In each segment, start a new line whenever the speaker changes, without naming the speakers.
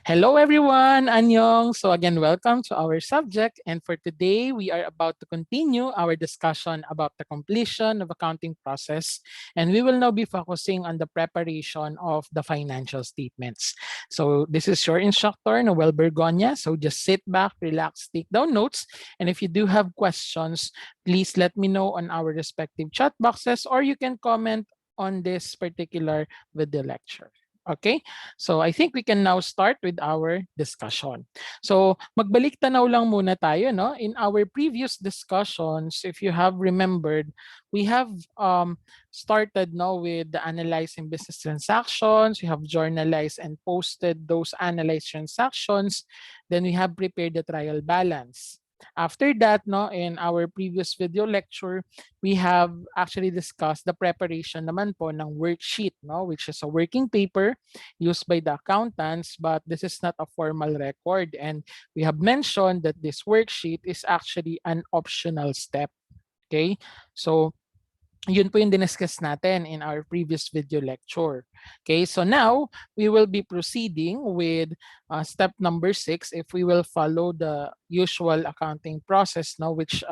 Hello everyone, Anyong. So again, welcome to our subject. And for today, we are about to continue our discussion about the completion of accounting process. And we will now be focusing on the preparation of the financial statements. So this is your instructor, Noel Bergonia. So just sit back, relax, take down notes. And if you do have questions, please let me know on our respective chat boxes, or you can comment on this particular video lecture. Okay? So I think we can now start with our discussion. So magbalik tanaw lang muna tayo, no? In our previous discussions, if you have remembered, we have started now with the analyzing business transactions. We have journalized and posted those analyzed transactions. Then we have prepared the trial balance. After that, no, in our previous video lecture, we have actually discussed the preparation naman po ng worksheet, no, which is a working paper used by the accountants, but this is not a formal record. And we have mentioned that this worksheet is actually an optional step. Okay, so yun po yung diniscuss natin in our previous video lecture. Okay, so now we will be proceeding with step number 6 if we will follow the usual accounting process now, which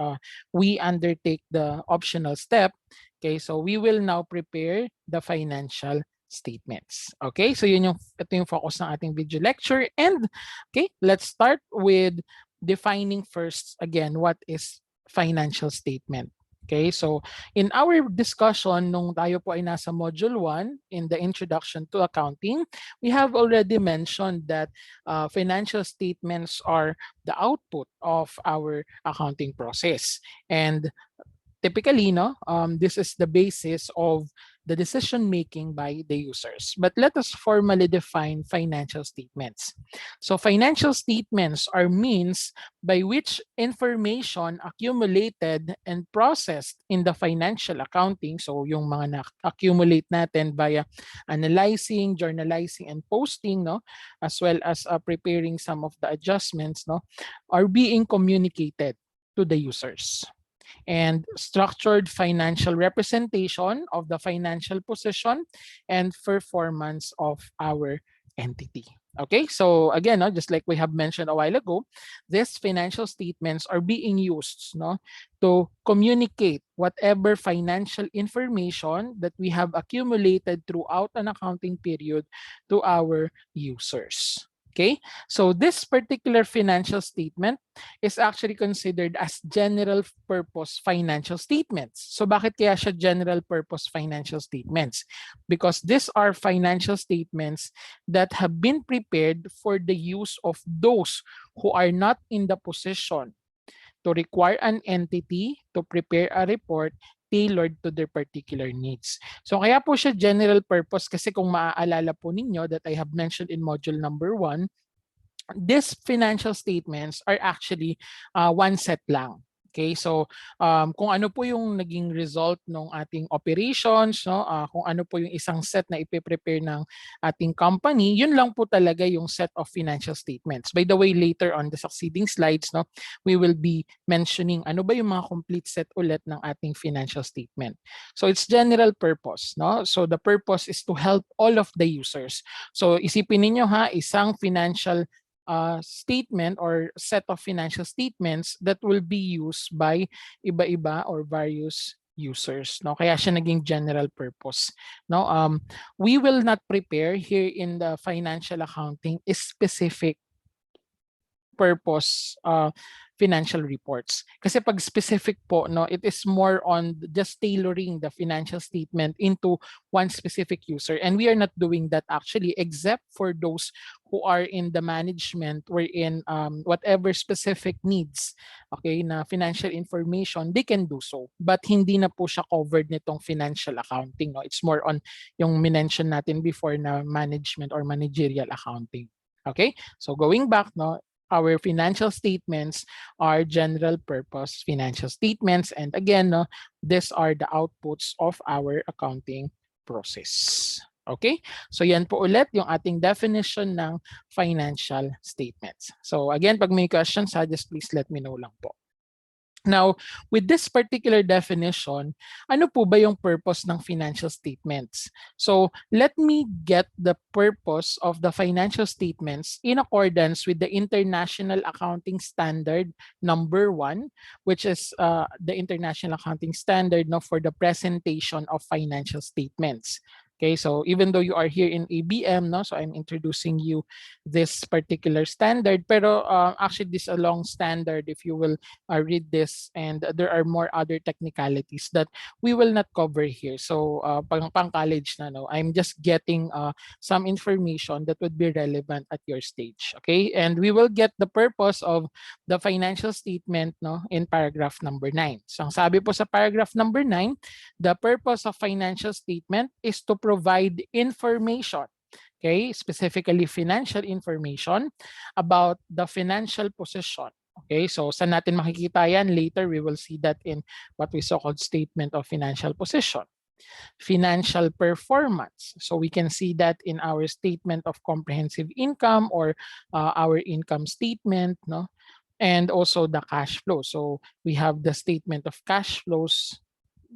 we undertake the optional step. Okay, so we will now prepare the financial statements. Okay, so ito yung focus ng ating video lecture. And okay, let's start with defining first again what is financial statement. Okay, so in our discussion nung tayo po ay nasa module 1 in the introduction to accounting, we have already mentioned that financial statements are the output of our accounting process. And typically, this is the basis of the decision making by the users. But let us formally define financial statements. So financial statements are means by which information accumulated and processed in the financial accounting, so yung mga na-accumulate natin via analyzing, journalizing, and posting, as well as preparing some of the adjustments, are being communicated to the users. And structured financial representation of the financial position and performance of our entity. Okay, so again, just like we have mentioned a while ago, these financial statements are being used to communicate whatever financial information that we have accumulated throughout an accounting period to our users. Okay, so this particular financial statement is actually considered as general purpose financial statements. So bakit kaya siya general purpose financial statements? Because these are financial statements that have been prepared for the use of those who are not in the position to require an entity to prepare a report tailored to their particular needs. So kaya po siya general purpose kasi kung maaalala po ninyo that I have mentioned in module number 1, these financial statements are actually one set lang. Okay, so kung ano po yung naging result ng ating operations, kung ano po yung isang set na ipe-prepare ng ating company, yun lang po talaga yung set of financial statements. By the way, later on the succeeding slides, we will be mentioning ano ba yung mga complete set ulit ng ating financial statement. So it's general purpose, So the purpose is to help all of the users. So isipin niyo isang financial statement or set of financial statements that will be used by iba-iba or various users. Kaya siya naging general purpose. We will not prepare here in the financial accounting a specific purpose financial reports. Kasi pag specific po, it is more on just tailoring the financial statement into one specific user. And we are not doing that actually, except for those who are in the management wherein whatever specific needs, okay, na financial information, they can do so. But hindi na po siya covered nitong financial accounting. It's more on yung minention natin before na management or managerial accounting. Okay, so going back, our financial statements are general purpose financial statements. And again, these are the outputs of our accounting process. Okay? So yan po ulit yung ating definition ng financial statements. So again, pag may questions, just please let me know lang po. Now, with this particular definition, ano po ba yung purpose ng financial statements? So, let me get the purpose of the financial statements in accordance with the International Accounting Standard number 1, which is the International Accounting Standard no, for the presentation of financial statements. Okay, so even though you are here in ABM, no, so I'm introducing you this particular standard, pero actually this is a long standard if you will read this, and there are more other technicalities that we will not cover here. So pang college na, no, I'm just getting some information that would be relevant at your stage. Okay, and we will get the purpose of the financial statement no in paragraph number 9. So ang sabi po sa paragraph number 9, the purpose of financial statement is to provide information, okay, specifically financial information about the financial position. Okay, so saan natin makikita yan? Later, we will see that in what we so-called statement of financial position. Financial performance. So we can see that in our statement of comprehensive income or our income statement, no? And also the cash flow. So we have the statement of cash flows,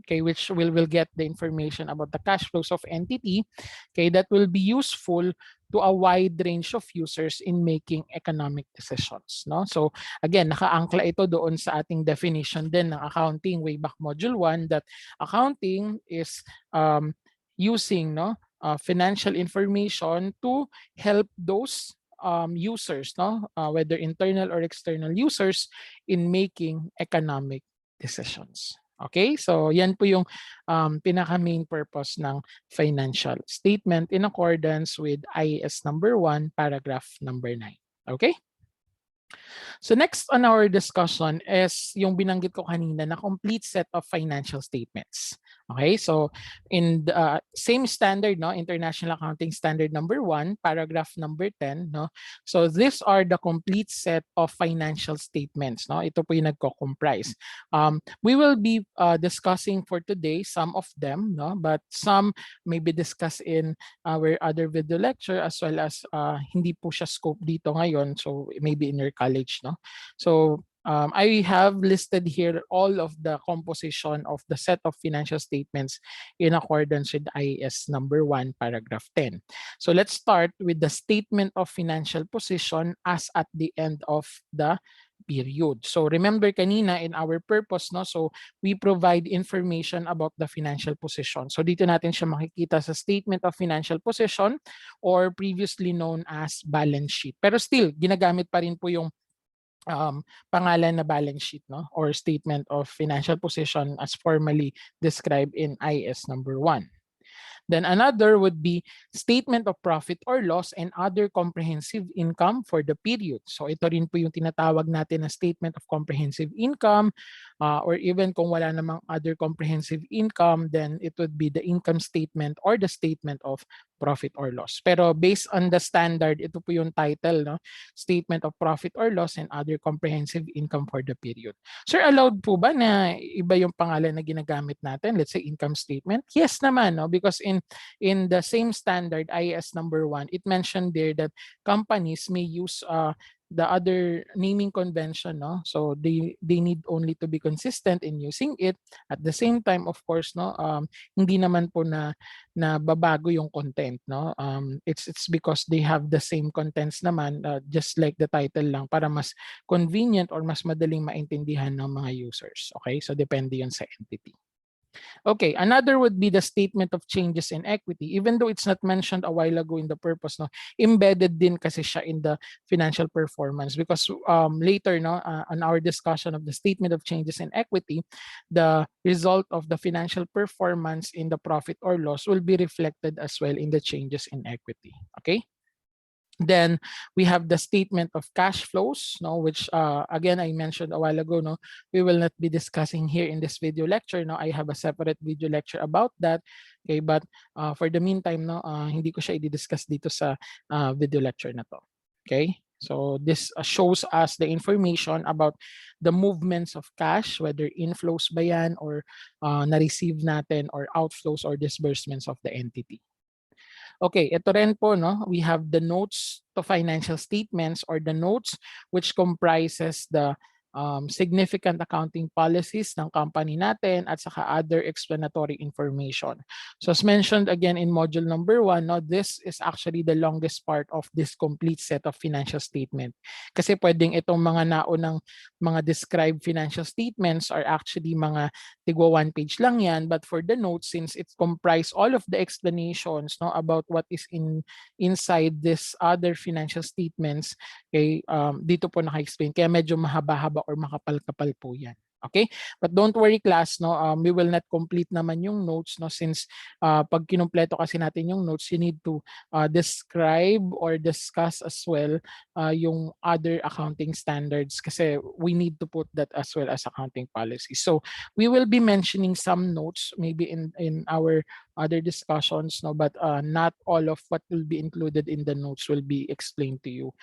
okay, which will get the information about the cash flows of entity, okay, that will be useful to a wide range of users in making economic decisions, no? So again, nakaangkla ito doon sa ating definition din ng accounting way back module 1 that accounting is using no financial information to help those users, no, whether internal or external users, in making economic decisions. Okay, so yan po yung pinaka-main purpose ng financial statement in accordance with IAS number 1, paragraph number 9. Okay? So next on our discussion is yung binanggit ko kanina na complete set of financial statements. Okay, so in the same standard, no, International Accounting Standard number 1, paragraph number 10, no. So these are the complete set of financial statements, no. Ito po yung nagko-comprise. We will be discussing for today some of them, no, but some may be discussed in our other video lecture as well as hindi po siya scope dito ngayon, so maybe in your college, no. So I have listed here all of the composition of the set of financial statements in accordance with IAS number 1, paragraph 10. So let's start with the statement of financial position as at the end of the period. So remember kanina in our purpose, no, so we provide information about the financial position. So dito natin siya makikita sa statement of financial position or previously known as balance sheet. Pero still, ginagamit pa rin po yung pangalan na balance sheet, no, or statement of financial position as formally described in IAS number 1. Then another would be statement of profit or loss and other comprehensive income for the period. So ito rin po yung tinatawag natin na statement of comprehensive income, or even kung wala namang other comprehensive income, then it would be the income statement or the statement of profit or loss. Pero based on the standard, ito po yung title, no? Statement of profit or loss and other comprehensive income for the period. Sir, allowed po ba na iba yung pangalan na ginagamit natin? Let's say income statement? Yes naman, no? Because in the same standard, IAS number 1, it mentioned there that companies may use the other naming convention, no? So they need only to be consistent in using it. At the same time, of course, no, hindi naman po na babago yung content, no? It's because they have the same contents naman, just like the title lang, para mas convenient or mas madaling maintindihan ng mga users. Okay, so depende yun sa entity. Okay, another would be the statement of changes in equity. Even though it's not mentioned a while ago in the purpose, no, embedded din kasi siya in the financial performance because later, no, on our discussion of the statement of changes in equity, the result of the financial performance in the profit or loss will be reflected as well in the changes in equity. Okay. Then we have the statement of cash flows, no, which again I mentioned a while ago. No, we will not be discussing here in this video lecture. No, I have a separate video lecture about that. Okay, but for the meantime, no, hindi ko siya i-discuss dito sa video lecture na to. Okay, so this shows us the information about the movements of cash, whether inflows ba yan or na-receive natin or outflows or disbursements of the entity. Okay, ito rin po, no, we have the notes to financial statements or the notes which comprises the significant accounting policies ng company natin at saka other explanatory information. So as mentioned again in module number 1, no, this is actually the longest part of this complete set of financial statement. Kasi pwedeng itong mga naunang mga described financial statements are actually mga tigwa 1 page lang yan, but for the notes, since it comprise all of the explanations, no, about what is inside this other financial statements, okay, dito po naka-explain. Kaya medyo mahaba-haba or makapal-kapal po yan. Okay? But don't worry class, no, we will not complete naman yung notes, no, since pag kinumpleto kasi natin yung notes, you need to describe or discuss as well yung other accounting standards kasi we need to put that as well as accounting policy. So we will be mentioning some notes maybe in our other discussions, no, but not all of what will be included in the notes will be explained to you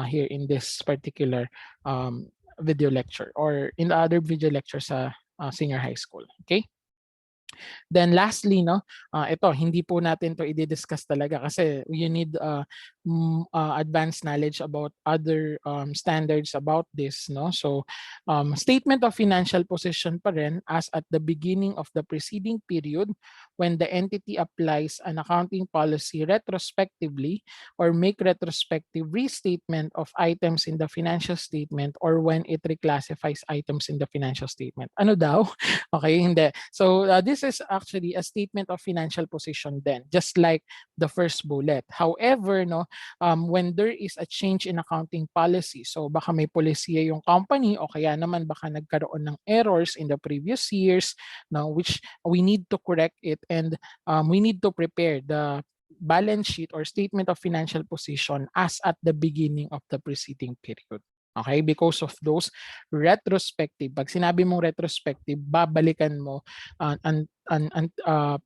here in this particular video lecture or in the other video lecture sa senior high school. Okay? Then lastly, no, ito hindi po natin to i-discuss talaga kasi you need advanced knowledge about other standards about this, no. So statement of financial position pa rin as at the beginning of the preceding period when the entity applies an accounting policy retrospectively or make retrospective restatement of items in the financial statement or when it reclassifies items in the financial statement. Ano daw? Okay, hindi. So this is actually a statement of financial position then, just like the first bullet. However, no, when there is a change in accounting policy, so baka may polisiya yung company o kaya naman baka nagkaroon ng errors in the previous years, no, which we need to correct it and we need to prepare the balance sheet or statement of financial position as at the beginning of the preceding period. Okay? Because of those retrospective. Pag sinabi mong retrospective, babalikan mo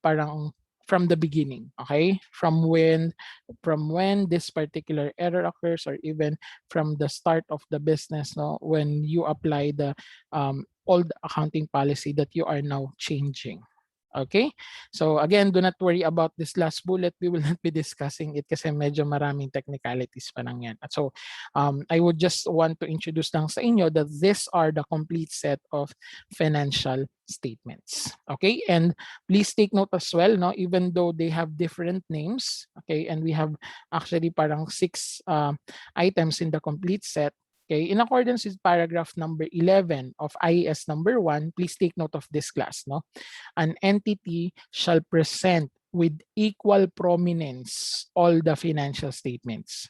parang from the beginning. Okay? From when this particular error occurs or even from the start of the business, no, when you apply the old accounting policy that you are now changing. Okay? So again, do not worry about this last bullet. We will not be discussing it kasi medyo maraming technicalities pa lang yan. So I would just want to introduce lang sa inyo that these are the complete set of financial statements. Okay? And please take note as well, no, even though they have different names, okay, and we have actually parang 6 items in the complete set. Okay, in accordance with paragraph number 11 of IAS number 1, please take note of this class, no? An entity shall present with equal prominence all the financial statements.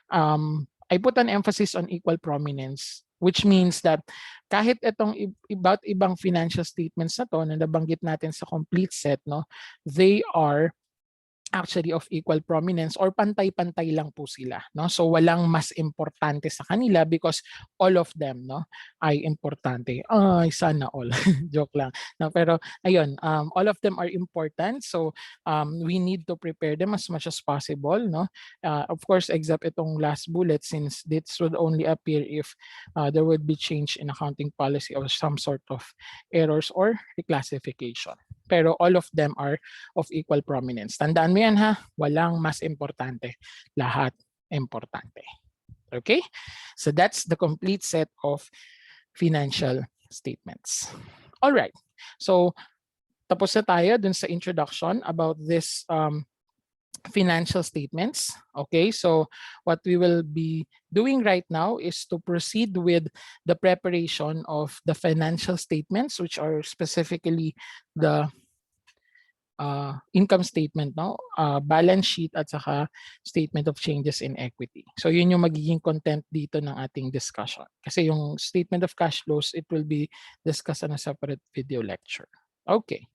I put an emphasis on equal prominence, which means that kahit itong iba't ibang financial statements na to na nabanggit natin sa complete set, no, they are actually of equal prominence or pantay-pantay lang po sila, no? So walang mas importante sa kanila because all of them, no, ay importante. Ay sana all. Joke lang. No, pero ayun, all of them are important. So we need to prepare them as much as possible, no? Of course, except itong last bullet since this would only appear if there would be change in accounting policy or some sort of errors or reclassification. Pero all of them are of equal prominence. Tandaan mo yan ha, walang mas importante. Lahat importante. Okay? So that's the complete set of financial statements. All right. So tapos na tayo dun sa introduction about this financial statements. Okay, so what we will be doing right now is to proceed with the preparation of the financial statements, which are specifically the income statement, no, balance sheet at saka statement of changes in equity. So yun yung magiging content dito ng ating discussion. Kasi yung statement of cash flows, it will be discussed on a separate video lecture. Okay.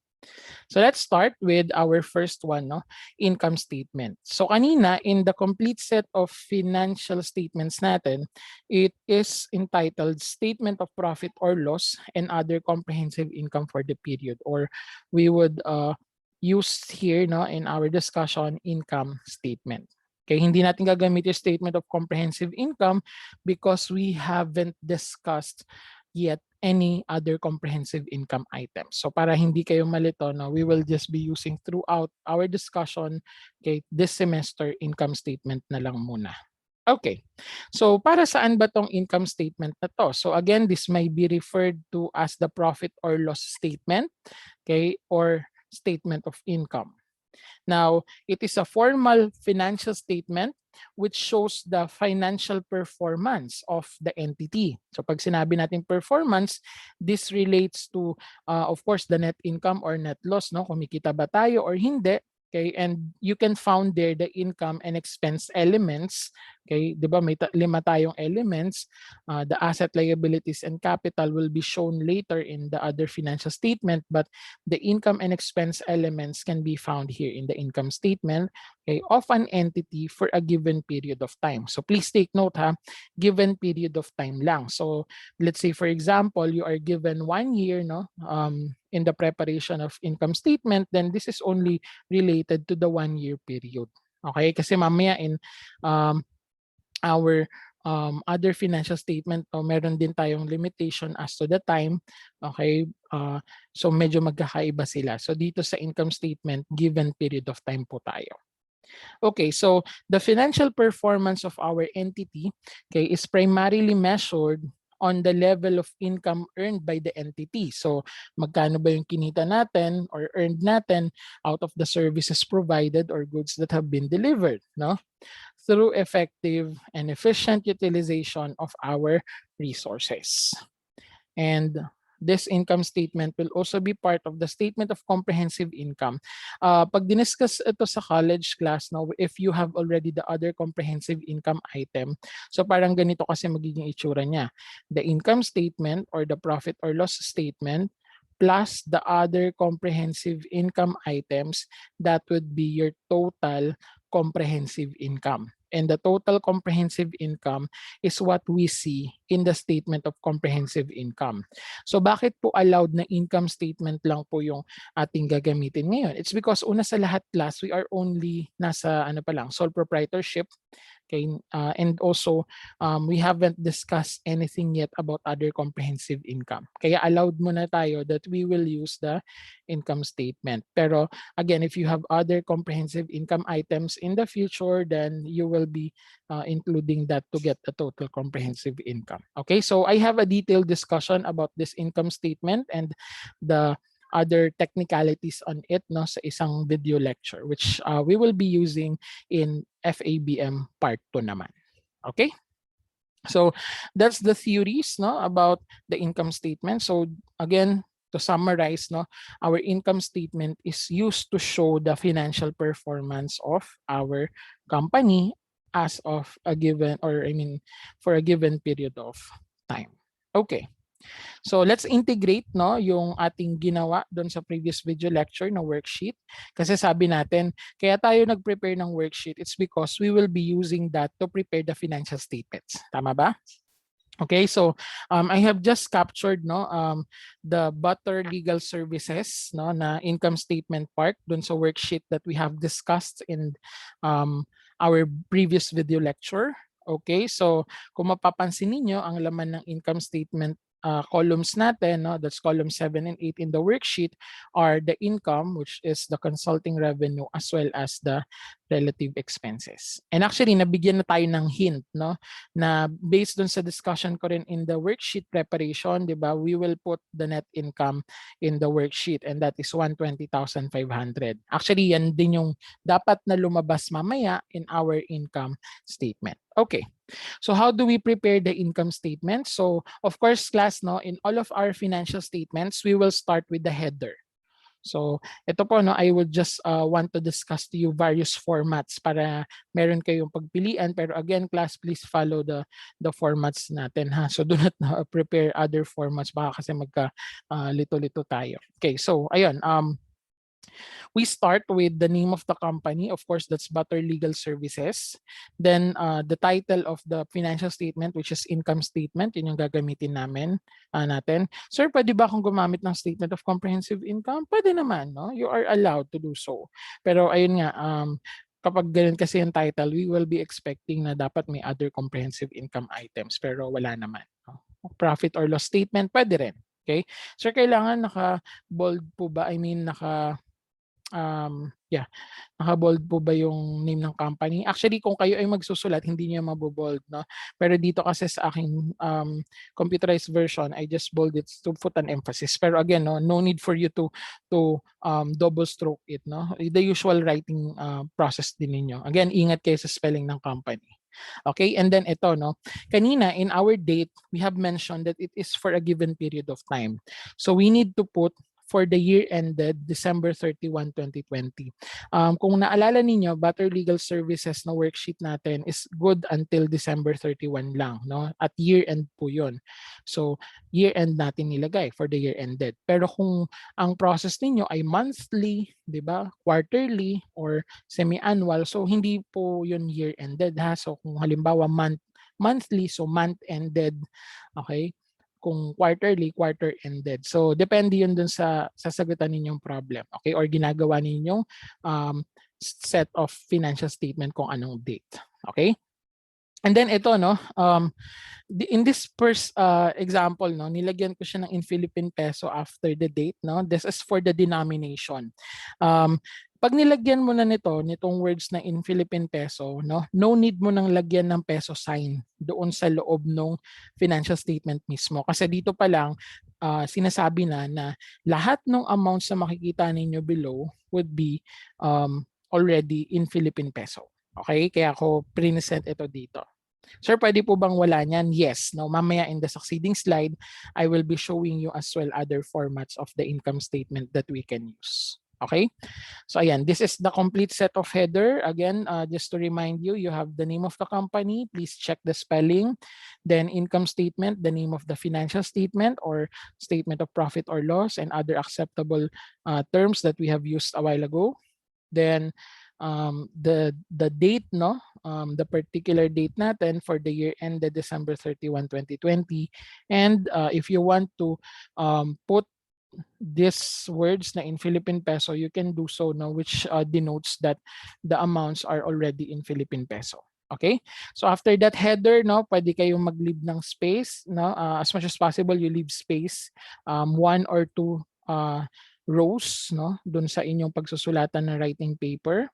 So let's start with our first one, no, income statement. So kanina, in the complete set of financial statements natin, it is entitled Statement of Profit or Loss and Other Comprehensive Income for the Period, or we would use here, no, in our discussion, income statement. Okay, hindi natin gagamit yung statement of comprehensive income because we haven't discussed yet any other comprehensive income items. So para hindi kayo malito, no, we will just be using throughout our discussion, okay, this semester income statement na lang muna. Okay. So para saan ba tong income statement na to? So again, this may be referred to as the profit or loss statement, okay, or statement of income. Now, it is a formal financial statement which shows the financial performance of the entity. So pag sinabi natin performance, this relates to, of course, the net income or net loss, no? Kumikita ba tayo or hindi? Okay, and you can found there the income and expense elements. Okay, 'di ba may lima tayong elements. The asset, liabilities, and capital will be shown later in the other financial statement, but the income and expense elements can be found here in the income statement, okay, of an entity for a given period of time. So please take note ha, given period of time lang. So let's say for example, you are given 1 year, no, in the preparation of income statement, then this is only related to the 1 year period. Okay, kasi mamaya in um, our other financial statement, meron din tayong limitation as to the time. Okay, so medyo magkakaiba sila. So dito sa income statement, given period of time po tayo. Okay, so the financial performance of our entity, okay, is primarily measured on the level of income earned by the entity. So magkano ba yung kinita natin or earned natin out of the services provided or goods that have been delivered, no? Through effective and efficient utilization of our resources. And this income statement will also be part of the statement of comprehensive income. Pag diniscuss ito sa college class, no, if you have already the other comprehensive income item, so parang ganito kasi magiging itsura niya. The income statement or the profit or loss statement plus the other comprehensive income items, that would be your total comprehensive income. And the total comprehensive income is what we see in the statement of comprehensive income. So bakit po allowed na income statement lang po yung ating gagamitin ngayon? It's because una sa lahat class, we are only nasa ano pa lang, sole proprietorship. Okay, and also we haven't discussed anything yet about other comprehensive income. Kaya allowed muna tayo that we will use the income statement. Pero again, if you have other comprehensive income items in the future, then you will be including that to get the total comprehensive income. Okay, so I have a detailed discussion about this income statement and the other technicalities on it, no, sa isang video lecture which we will be using in FABM part 2 naman. Okay? So that's the theories, no, about the income statement. So again, to summarize, no, our income statement is used to show the financial performance of our company as of a given, or I mean for a given period of time. Okay. So let's integrate, no, yung ating ginawa doon sa previous video lecture na worksheet. Kasi sabi natin, kaya tayo nag-prepare ng worksheet, it's because we will be using that to prepare the financial statements. Tama ba? Okay, so I have just captured, no, the Butter Legal Services, no, na income statement part dun sa worksheet that we have discussed in our previous video lecture. Okay, so kung mapapansin niyo ang laman ng income statement columns natin, no, that's column 7 and 8 in the worksheet, are the income, which is the consulting revenue, as well as the relative expenses. And actually, nabigyan na tayo ng hint, no, na based dun sa discussion ko rin in the worksheet preparation, di ba, we will put the net income in the worksheet, and that is 120,500. Actually, yan din yung dapat na lumabas mamaya in our income statement. Okay. So how do we prepare the income statement? So of course, class, no, in all of our financial statements, we will start with the header. So ito po, no, I would just want to discuss to you various formats para meron kayong pagpilian. Pero again, class, please follow the formats natin, ha. So do not prepare other formats, baka kasi magka lito-lito tayo. Okay, so ayun, we start with the name of the company. Of course, that's Butter Legal Services. Then the title of the financial statement, which is income statement, yun yung gagamitin natin. Sir, pwede ba akong gumamit ng statement of comprehensive income? Pwede naman, no? You are allowed to do so. Pero ayun nga, kapag ganun kasi yung title, we will be expecting na dapat may other comprehensive income items, pero wala naman. No? Profit or loss statement, pwede rin. Okay? Sir, kailangan naka-bold po ba? I mean, naka Yeah, naka-bold po ba yung name ng company? Actually, kung kayo ay magsusulat, hindi niyo mabobold, no? Pero dito kasi sa aking computerized version, I just bold it to put an emphasis. Pero again, no need for you to double stroke it, no? The usual writing process din ninyo. Again, ingat kayo sa spelling ng company. Okay, and then ito, no? Kanina, in our date, we have mentioned that it is for a given period of time. So we need to put for the year ended December 31, 2020. Kung naalala ninyo, Butter Legal Services na worksheet natin is good until December 31 lang, no? At year end po 'yon. So, year end natin nilagay for the year ended. Pero kung ang process ninyo ay monthly, 'di ba? Quarterly or semi-annual, so hindi po 'yun year ended ha. So kung halimbawa monthly, so month ended, okay? Kung quarterly, quarter ended. So depende 'yun dun sa sasagutan ninyong problem, okay? Or ginagawa ninyong set of financial statement kung anong date, okay? And then ito, no, in this first example, no, nilagyan ko siya ng in Philippine peso after the date, no. This is for the denomination. Pag nilagyan mo na nitong words na in Philippine peso, no need mo nang lagyan ng peso sign doon sa loob ng financial statement mismo. Kasi dito pa lang, sinasabi na lahat ng amounts na makikita ninyo below would be already in Philippine peso. Okay? Kaya ako present ito dito. Sir, pwede po bang wala niyan? Yes. Now, mamaya in the succeeding slide, I will be showing you as well other formats of the income statement that we can use. Okay? So ayan, this is the complete set of header. Again, just to remind you, you have the name of the company. Please check the spelling. Then income statement, the name of the financial statement or statement of profit or loss and other acceptable terms that we have used a while ago. Then the date, no, the particular date natin for the year ended December 31, 2020. And if you want to put these words na in Philippine peso, you can do so, no, which denotes that the amounts are already in Philippine peso. Okay? So after that header, no, pwede kayong mag-leave ng space, no? As much as possible, you leave space, one or two rows, no, dun sa inyong pagsusulatan ng writing paper.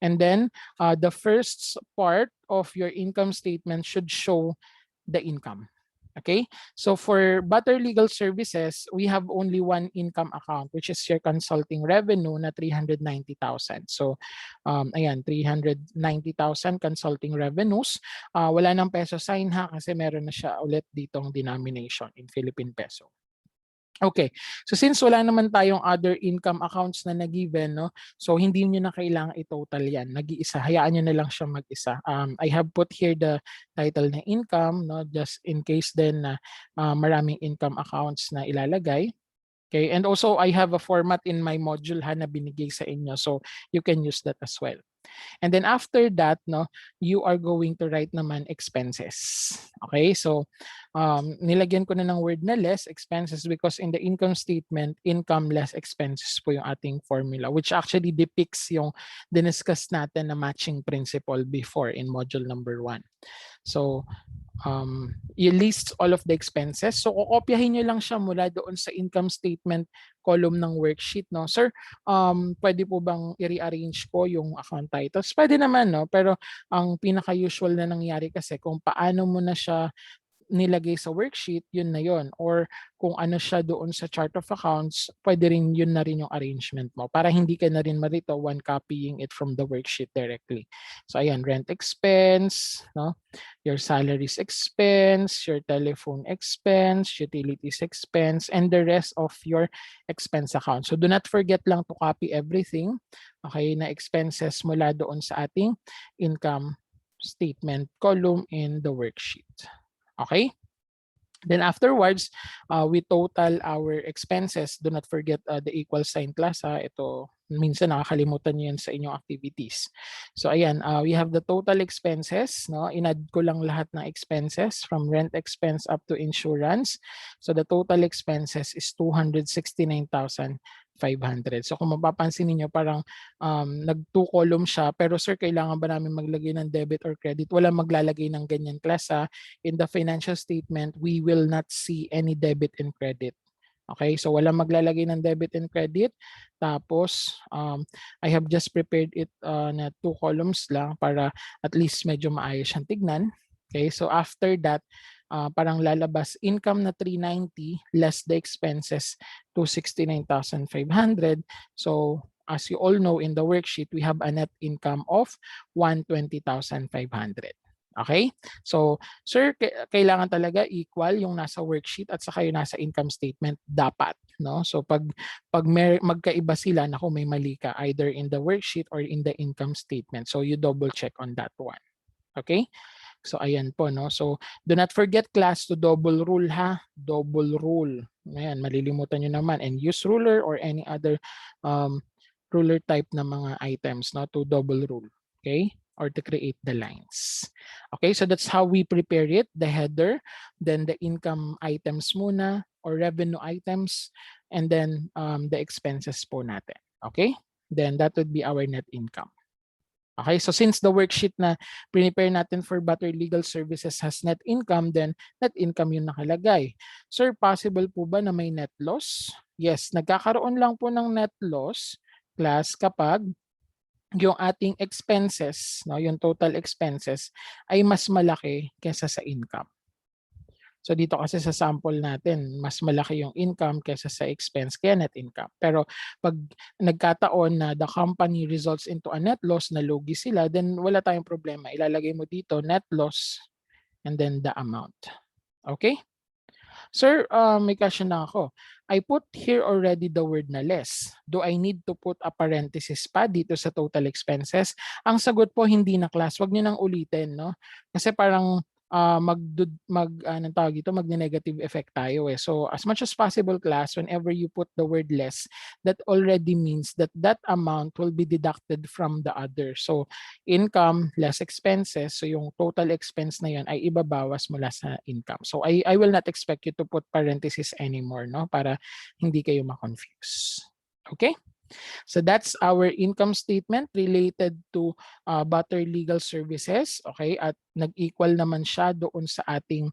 And then the first part of your income statement should show the income. Okay, so for Butter Legal Services, we have only one income account, which is your consulting revenue na 390,000. So, ayan, 390,000 consulting revenues. Wala nang peso sign ha, kasi meron na siya ulit ditong denomination in Philippine peso. Okay, so since wala naman tayong other income accounts na na-given, no, so hindi nyo na kailangan i-total yan. Nag-iisa, hayaan nyo na lang siya mag-isa. I have put here the title na income, no, just in case then na maraming income accounts na ilalagay. Okay, and also I have a format in my module ha na binigay sa inyo, so you can use that as well. And then after that, no, you are going to write naman expenses. Okay, so nilagyan ko na ng word na less expenses because in the income statement, income less expenses po yung ating formula, which actually depicts yung diniscuss natin na matching principle before in module number 1. So you list all of the expenses. So kokopyahin nyo lang siya mula doon sa income statement column ng worksheet, no? Sir, pwede po bang i-rearrange ko yung account titles? Pwede naman, no? Pero ang pinaka-usual na nangyari kasi kung paano mo na siya nilagay sa worksheet, yun na yun. Or kung ano siya doon sa chart of accounts, pwede rin yun na rin yung arrangement mo para hindi ka na rin marito one copying it from the worksheet directly. So ayan, rent expense, no? Your salaries expense, your telephone expense, utilities expense, and the rest of your expense account. So do not forget lang to copy everything, okay, na expenses mula doon sa ating income statement column in the worksheet. Okay? Then afterwards, we total our expenses. Do not forget the equal sign class. Ito, minsan nakakalimutan niyo yan sa inyong activities. So ayan, we have the total expenses. No? Inad ko lang lahat ng expenses from rent expense up to insurance. So the total expenses is 269,500. So kung mapapansin niyo parang nag-two column siya, pero sir, kailangan ba namin maglagay ng debit or credit? Wala maglalagay ng ganyan class. In the financial statement, we will not see any debit and credit. Okay, so walang maglalagay ng debit and credit. Tapos, I have just prepared it na 2 columns lang para at least medyo maayos siyang tignan. Okay, so after that, parang lalabas income na 390 less the expenses 269,500. So, as you all know in the worksheet, we have a net income of 120,500. Okay? So, sir, kailangan talaga equal yung nasa worksheet at saka yung nasa income statement dapat, no? So pag magkaiba sila, naku, may mali ka either in the worksheet or in the income statement. So you double check on that one. Okay? So ayan po, no? So do not forget class to double rule, ha? Double rule. Ayan, malilimutan nyo naman, and use ruler or any other um, ruler type na mga items, no, to double rule. Okay? Or to create the lines. Okay, so that's how we prepare it, the header, then the income items muna or revenue items, and then the expenses po natin. Okay? Then that would be our net income. Okay, so since the worksheet na prepare natin for Butter Legal Services has net income, then net income yung nakalagay. Sir, possible po ba na may net loss? Yes, nagkakaroon lang po ng net loss class kapag yung ating expenses, no, yung total expenses ay mas malaki kaysa sa income. So dito kasi sa sample natin, mas malaki yung income kaysa sa expense, kaya net income. Pero pag nagkataon na the company results into a net loss, na lugi sila, then wala tayong problema. Ilalagay mo dito net loss and then the amount. Okay? Sir, may question na ako. I put here already the word na less. Do I need to put a parenthesis pa dito sa total expenses? Ang sagot po, hindi na, class. Huwag niyo nang ulitin, no? Kasi parang anong tawag dito, magne-negative effect tayo eh. So as much as possible, class, whenever you put the word less, that already means that that amount will be deducted from the other. So income less expenses, so yung total expense na yan ay ibabawas mula sa income. So I will not expect you to put parenthesis anymore, no, para hindi kayo ma-confuse. Okay? So that's our income statement related to Butter Legal Services. Okay? At nag-equal naman siya doon sa ating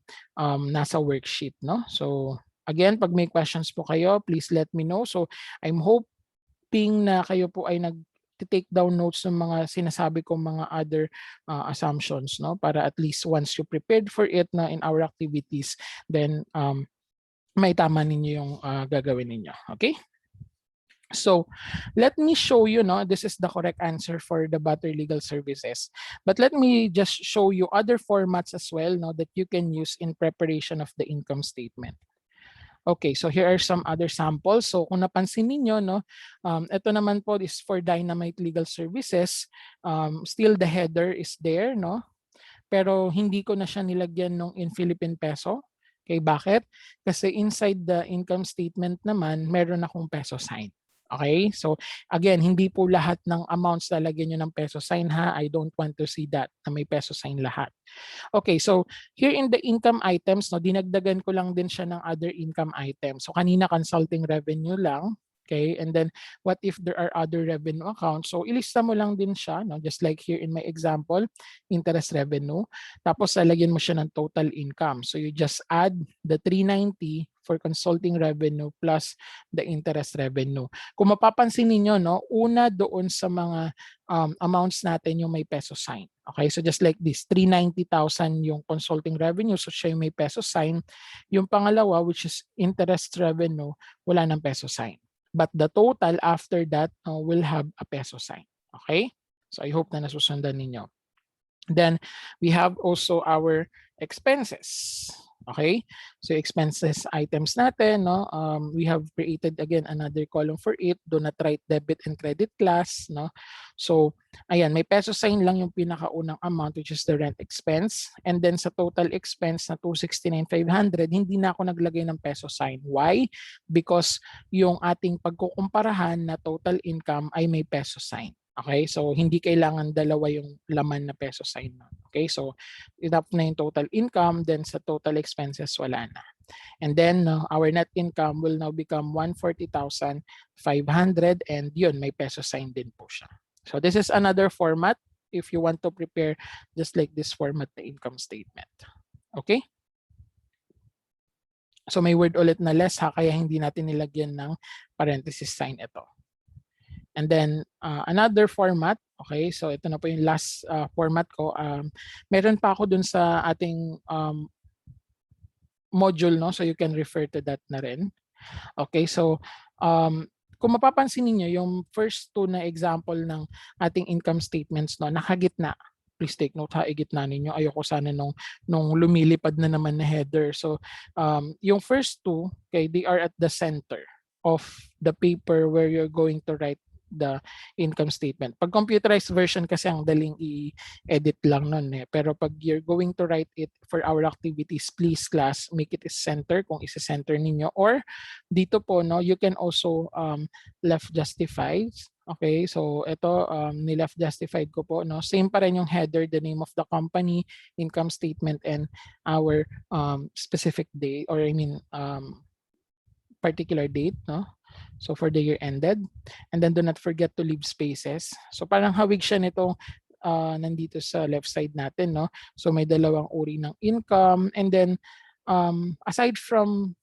nasa worksheet, no? So again, pag may questions po kayo, please let me know. So I'm hoping na kayo po ay take down notes ng mga sinasabi ko, mga other assumptions, no, para at least once you prepared for it na in our activities, then may tama ninyo yung gagawin ninyo. Okay? So let me show you, no, this is the correct answer for the Butter Legal Services. But let me just show you other formats as well, no, that you can use in preparation of the income statement. Okay, so here are some other samples. So kung napansin niyo, no, ito naman po is for Dynamite Legal Services. Still the header is there, no? Pero hindi ko na siya nilagyan nung in Philippine peso. Okay, bakit? Kasi inside the income statement naman, meron akong peso sign. Okay, so again, hindi po lahat ng amounts lalagyan nyo ng peso sign, ha. I don't want to see that na may peso sign lahat. Okay, so here in the income items, no, dinagdagan ko lang din siya ng other income items. So kanina consulting revenue lang. Okay, and then what if there are other revenue accounts? So ilista mo lang din siya, no, just like here in my example, interest revenue. Tapos lalagyan mo siya ng total income. So you just add the 390 for consulting revenue plus the interest revenue. Kung mapapansin niyo, no, una doon sa mga amounts natin yung may peso sign. Okay, so just like this, 390,000 yung consulting revenue, so siya yung may peso sign. Yung pangalawa, which is interest revenue, wala ng peso sign. But the total after that will have a peso sign. Okay? So I hope na nasusundan ninyo. Then we have also our expenses. Okay? So expenses items natin, no? We have created again another column for it. Do not write debit and credit class, no? So ayan, may peso sign lang yung pinakaunang amount, which is the rent expense. And then sa total expense na 269,500, hindi na ako naglagay ng peso sign. Why? Because yung ating pagkukumparahan na total income ay may peso sign. Okay, so hindi kailangan dalawa yung laman na peso sign. Okay, so enough na yung total income, then sa total expenses wala na. And then our net income will now become 140,500, and yun, may peso sign din po siya. So this is another format if you want to prepare just like this format, the income statement. Okay? So may word ulit na less ha, kaya hindi natin nilagyan ng parenthesis sign ito. And then another format, okay, so ito na po yung last format ko. Meron pa ako dun sa ating module, no? So you can refer to that na rin. Okay, so kung mapapansin niyo yung first two na example ng ating income statements, no, nakagitna. Please take note ha, igitna ninyo. Ayoko sana nung lumilipad na naman na header. So yung first two, okay, they are at the center of the paper where you're going to write the income statement. Pag computerized version kasi ang daling i-edit lang nun eh. Pero pag you're going to write it for our activities, please class, make it center kung isa-center ninyo. Or dito po, no, you can also left justified. Okay, so ito ni-left justified ko po, no. Same pa rin yung header, the name of the company, income statement, and our specific day, or I mean particular date, no? So for the year ended. And then do not forget to leave spaces. So parang hawig siya nito nandito sa left side natin, no? So may dalawang uri ng income. And then aside from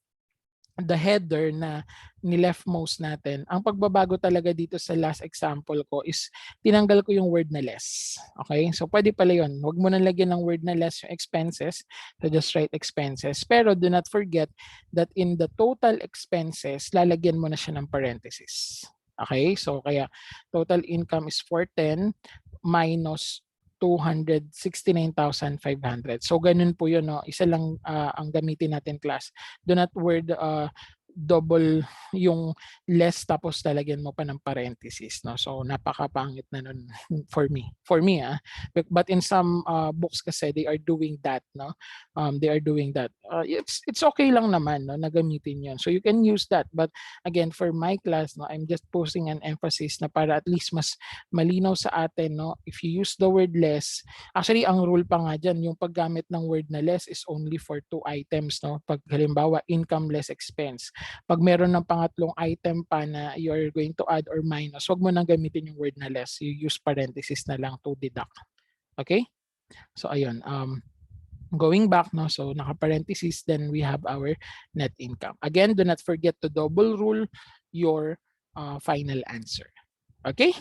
the header na ni-leftmost natin, ang pagbabago talaga dito sa last example ko is tinanggal ko yung word na less. Okay? So pwede pala yun. Huwag mo nang lagyan ng word na less yung expenses. So just write expenses. Pero do not forget that in the total expenses, lalagyan mo na siya ng parenthesis. Okay? So kaya total income is 410 minus 269,500. So ganun po yun, no? Isa lang ang gamitin natin class. Do not word double yung less tapos lalagyan mo pa ng parenthesis, no? So napakapangit na nun for me but in some books kasi they are doing that, no? They are doing that. It's okay lang naman, no, na gamitin yun. So you can use that, but again for my class, no, I'm just posing an emphasis na para at least mas malinaw sa atin, no? If you use the word less, actually ang rule pa nga dyan, yung paggamit ng word na less is only for two items, no? Pag halimbawa income less expense. Pag meron ng pangatlong item pa na you're going to add or minus, wag mo nang gamitin yung word na less. You use parenthesis na lang to deduct. Okay? So ayun, going back, no, so naka-parenthesis, then we have our net income. Again, do not forget to double rule your final answer. Okay?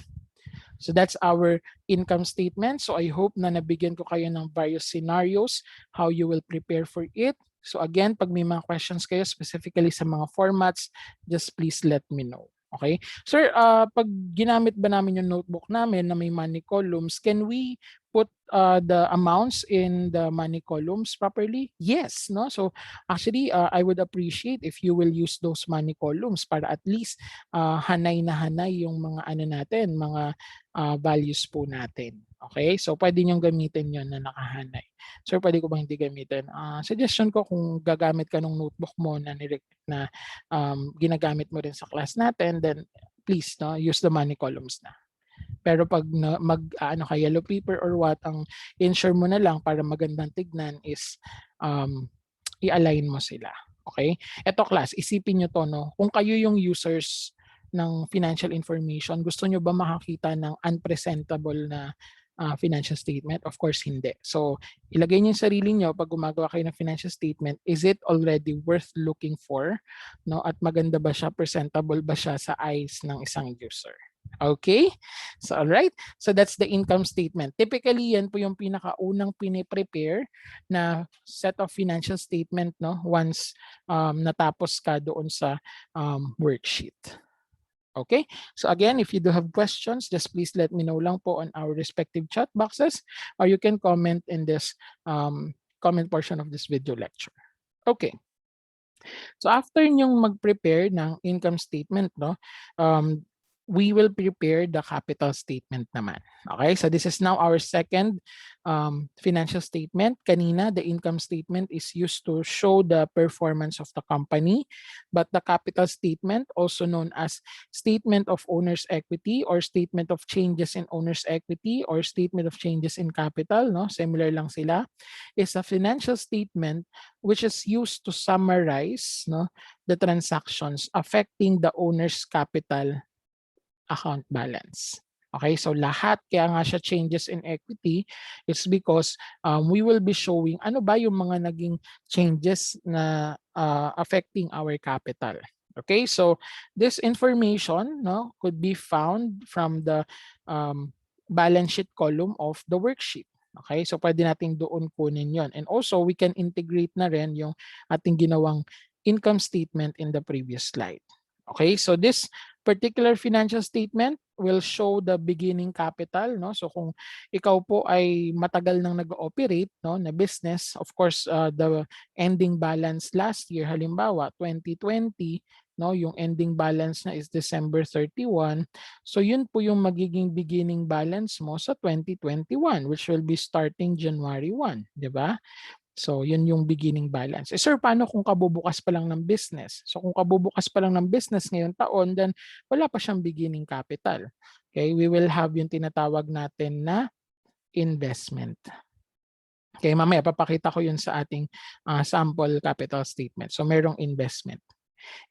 So that's our income statement. So I hope na nabigyan ko kayo ng various scenarios, how you will prepare for it. So again, pag may mga questions kayo specifically sa mga formats, just please let me know. Okay? Sir, pag ginamit ba namin yung notebook namin na may money columns, can we put the amounts in the money columns properly? Yes, no? So actually, I would appreciate if you will use those money columns para at least hanay na hanay yung mga ano natin, mga values po natin. Okay? So pwede nyo gamitin yon na nakahanay. Sir, pwede ko bang hindi gamitin? Suggestion ko kung gagamit ka ng notebook mo na ginagamit mo rin sa class natin, then please, no, use the money columns na. Pero pag ka yellow paper or what, ang ensure mo na lang para magandang tignan is i-align mo sila. Okay? Ito class, isipin nyo to, no? Kung kayo yung users ng financial information, gusto nyo ba makakita ng unpresentable na financial statement? Of course, hindi. So, ilagay niyo yung sarili niyo pag gumagawa kayo ng financial statement, is it already worth looking for? No? At maganda ba siya? Presentable ba siya sa eyes ng isang user? Okay? So, all right. So, that's the income statement. Typically, yan po yung pinakaunang piniprepare na set of financial statement, no? Once natapos ka doon sa worksheet. Okay, so again, if you do have questions, just please let me know lang po on our respective chat boxes, or you can comment in this comment portion of this video lecture. Okay. So after nyong mag-prepare ng income statement, no, we will prepare the capital statement naman. Okay, so this is now our second financial statement. Kanina, the income statement is used to show the performance of the company, but the capital statement, also known as statement of owner's equity or statement of changes in owner's equity or statement of changes in capital, no, similar lang sila, is a financial statement which is used to summarize, no, the transactions affecting the owner's capital account balance. Okay, so lahat kaya nga siya changes in equity, it's because we will be showing ano ba yung mga naging changes na affecting our capital. Okay, so this information no could be found from the balance sheet column of the worksheet. Okay, so pwede nating doon kunin yon. And also, we can integrate na rin yung ating ginawang income statement in the previous slide. Okay, so this particular financial statement will show the beginning capital, no? So kung ikaw po ay matagal nang nag-ooperate, no, na business, of course, the ending balance last year, halimbawa 2020, no, yung ending balance na is December 31. So yun po yung magiging beginning balance mo sa 2021, which will be starting January 1, di ba? So, yun yung beginning balance. Eh, sir, paano kung kabubukas pa lang ng business? So, kung kabubukas pa lang ng business ngayong taon, then wala pa siyang beginning capital. Okay, we will have yung tinatawag natin na investment. Okay, mamaya papakita ko yun sa ating sample capital statement. So, merong investment.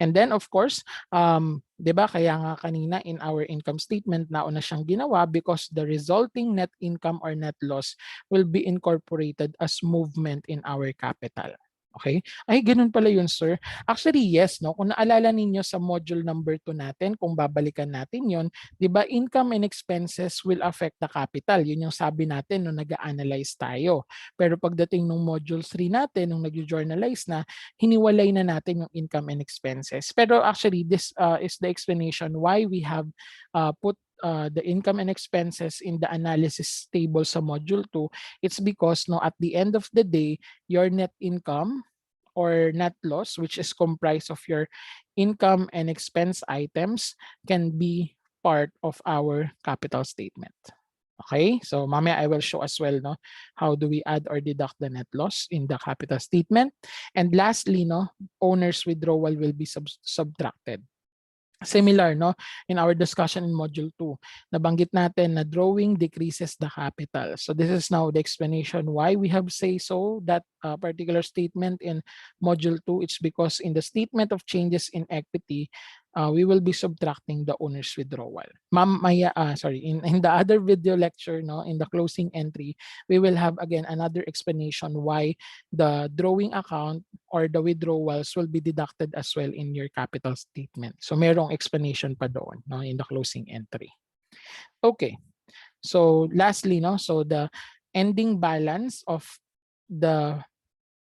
And then of course, 'di ba kaya nga kanina in our income statement nauna siyang ginawa because the resulting net income or net loss will be incorporated as movement in our capital. Okay? Ay, ganun pala yun, sir. Actually, yes, no? Kung naalala ninyo sa module number 2 natin, kung babalikan natin yon, di ba, income and expenses will affect the capital. Yun yung sabi natin nung nag-analyze tayo. Pero pagdating ng module 3 natin, nung nag-journalize na, hiniwalay na natin yung income and expenses. Pero actually, this is the explanation why we have put the income and expenses in the analysis table sa module 2. It's because no, at the end of the day, your net income or net loss, which is comprised of your income and expense items, can be part of our capital statement. Okay, so mamaya I will show as well no how do we add or deduct the net loss in the capital statement. And lastly, no, owner's withdrawal will be subtracted. Similar no in our discussion in module 2, nabanggit natin na drawing decreases the capital. So this is now the explanation why we have say so that particular statement in module 2. It's because in the statement of changes in equity, we will be subtracting the owner's withdrawal. Mamaya, in the other video lecture, no, in the closing entry, we will have again another explanation why the drawing account or the withdrawals will be deducted as well in your capital statement. So merong explanation pa doon no, in the closing entry. Okay. So lastly, no, so the ending balance of the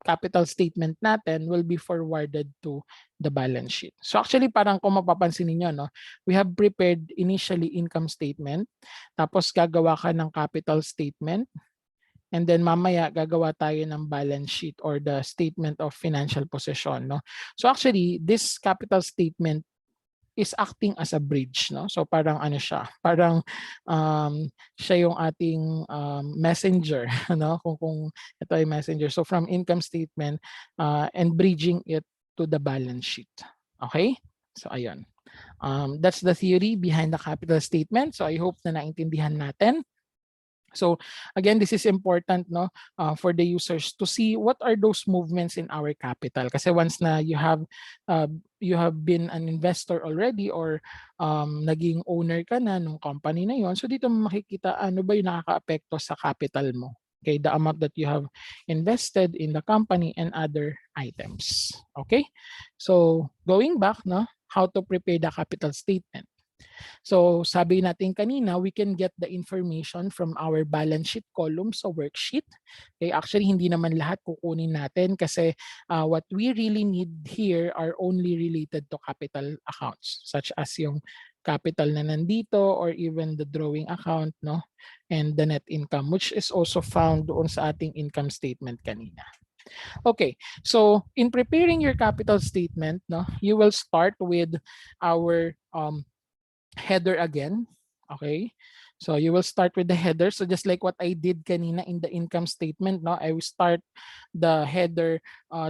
capital statement natin will be forwarded to the balance sheet. So actually parang kung mapapansin niyo no, we have prepared initially income statement, tapos gagawa ka ng capital statement, and then mamaya gagawa tayo ng balance sheet or the statement of financial position no. So actually this capital statement is acting as a bridge no. So parang ano siya, parang siya yung ating messenger no, kung ito ay messenger. So from income statement and bridging it to the balance sheet. Okay? So ayun. That's the theory behind the capital statement. So I hope na naintindihan natin. So again, this is important no for the users to see what are those movements in our capital. Kasi once na you have been an investor already or naging owner ka na ng company na yon, so dito mo makikita ano ba yung nakakaapekto sa capital mo. Okay, the amount that you have invested in the company and other items. Okay, so going back, no, how to prepare the capital statement. So sabi natin kanina, we can get the information from our balance sheet column sa worksheet. Okay, actually hindi naman lahat kukunin natin kasi what we really need here are only related to capital accounts such as yung capital na nandito or even the drawing account no and the net income, which is also found doon sa ating income statement kanina. Okay, so in preparing your capital statement, no, you will start with our header again. Okay, so you will start with the header. So just like what I did kanina in the income statement, no, I will start the header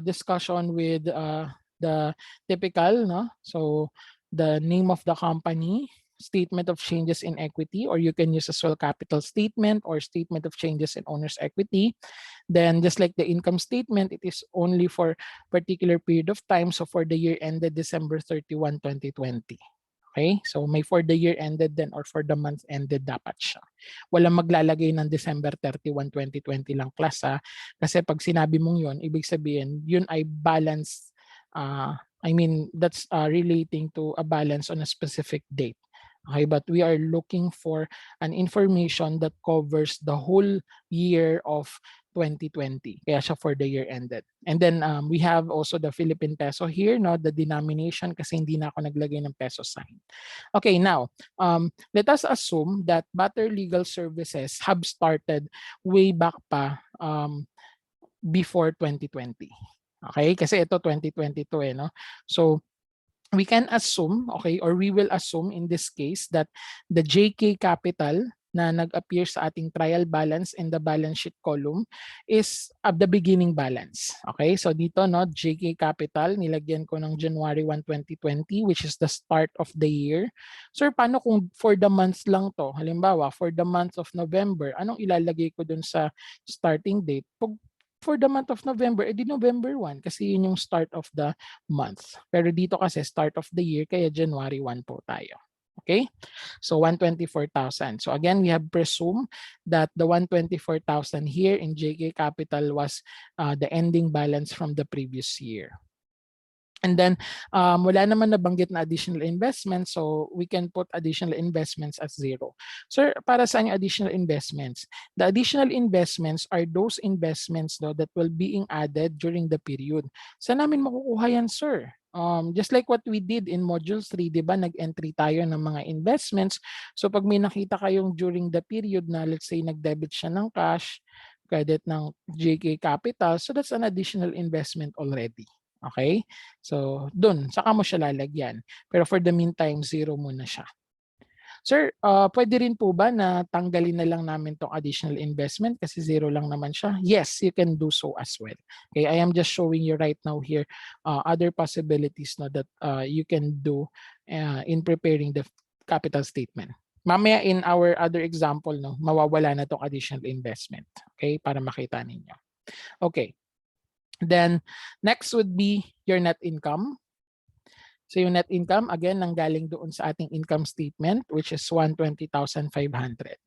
discussion with the typical, no, so the name of the company, statement of changes in equity, or you can use as well capital statement or statement of changes in owner's equity. Then just like the income statement, it is only for particular period of time. So for the year ended December 31, 2020. Okay? So may for the year ended then or for the month ended dapat siya. Walang maglalagay ng December 31, 2020 lang class ha. Kasi pag sinabi mong yun, ibig sabihin, yun ay balance. I mean, that's relating to a balance on a specific date. Okay, but we are looking for an information that covers the whole year of 2020. Kaya siya for the year ended. And then we have also the Philippine peso here, no, the denomination kasi hindi na ako naglagay ng peso sign. Okay, now, let us assume that Butter Legal Services have started way back pa before 2020. Okay, kasi ito 2022 no. So we can assume, okay, or we will assume in this case that the JK capital na nag-appear sa ating trial balance in the balance sheet column is at the beginning balance. Okay, so dito no, JK capital, nilagyan ko ng January 1, 2020 which is the start of the year. Sir, paano kung for the months lang to? Halimbawa, for the month of November, anong ilalagay ko dun sa starting date? For the month of November, edi November 1 kasi yun yung start of the month. Pero dito kasi start of the year, kaya January 1 po tayo. Okay? So 124,000. So again, we have presumed that the 124,000 here in JK Capital was the ending balance from the previous year. And then, wala naman nabanggit na additional investments, so we can put additional investments as 0. Sir, para saan yung additional investments? The additional investments are those investments that will being added during the period. Saan namin makukuha yan, sir? Just like what we did in Module 3, di ba, nag-entry tayo ng mga investments. So pag may nakita kayong during the period na let's say nag-debit siya ng cash, credit ng JK Capital, so that's an additional investment already. Okay? So, dun, saka mo siya lalagyan. Pero for the meantime, 0 muna siya. Sir, pwede rin po ba na tanggalin na lang namin tong additional investment kasi 0 lang naman siya? Yes, you can do so as well. Okay, I am just showing you right now here other possibilities that you can do in preparing the capital statement. Mamaya in our other example, mawawala na tong additional investment. Okay, para makita ninyo. Okay. Then, next would be your net income. So yung net income, again, nanggaling doon sa ating income statement, which is 120,500.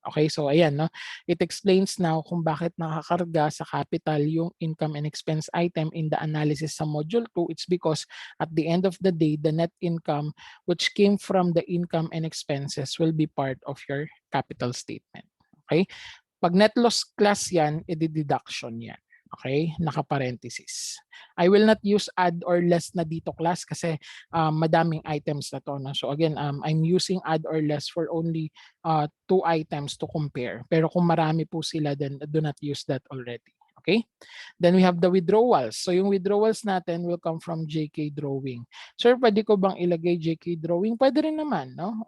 Okay, so ayan, no? It explains now kung bakit nakakarga sa capital yung income and expense item in the analysis sa Module 2. It's because at the end of the day, the net income, which came from the income and expenses, will be part of your capital statement. Okay? Pag net loss class yan, i-deduction yan. Okay, naka-parenthesis. I will not use add or less na dito class kasi madaming items na to. No? So again, I'm using add or less for only 2 items to compare. Pero kung marami po sila, then do not use that already. Okay? Then we have the withdrawals. So yung withdrawals natin will come from JK Drawing. Sir, pwede ko bang ilagay JK Drawing? Pwede rin naman. No?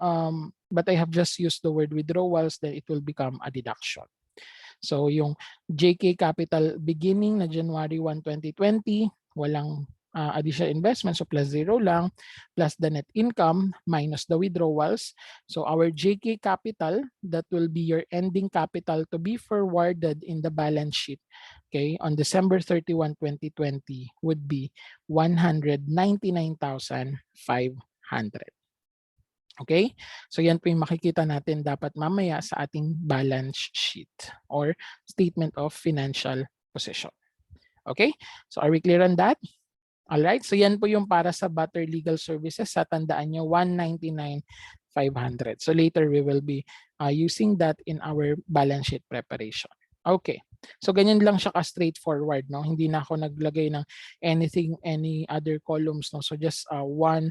But I have just used the word withdrawals, then it will become a deduction. So yung JK Capital beginning na January 1, 2020, walang additional investment, so plus 0 lang, plus the net income minus the withdrawals. So our JK Capital, that will be your ending capital to be forwarded in the balance sheet, okay, on December 31, 2020 would be 199,500. Okay? So yan po yung makikita natin dapat mamaya sa ating balance sheet or statement of financial position. Okay? So are we clear on that? Alright, so yan po yung para sa Butter Legal Services. Sa tandaan nyo, 199,500. So later we will be using that in our balance sheet preparation. Okay. So ganyan lang siya ka-straightforward, no? Hindi na ako naglagay ng anything, any other columns, no? So just one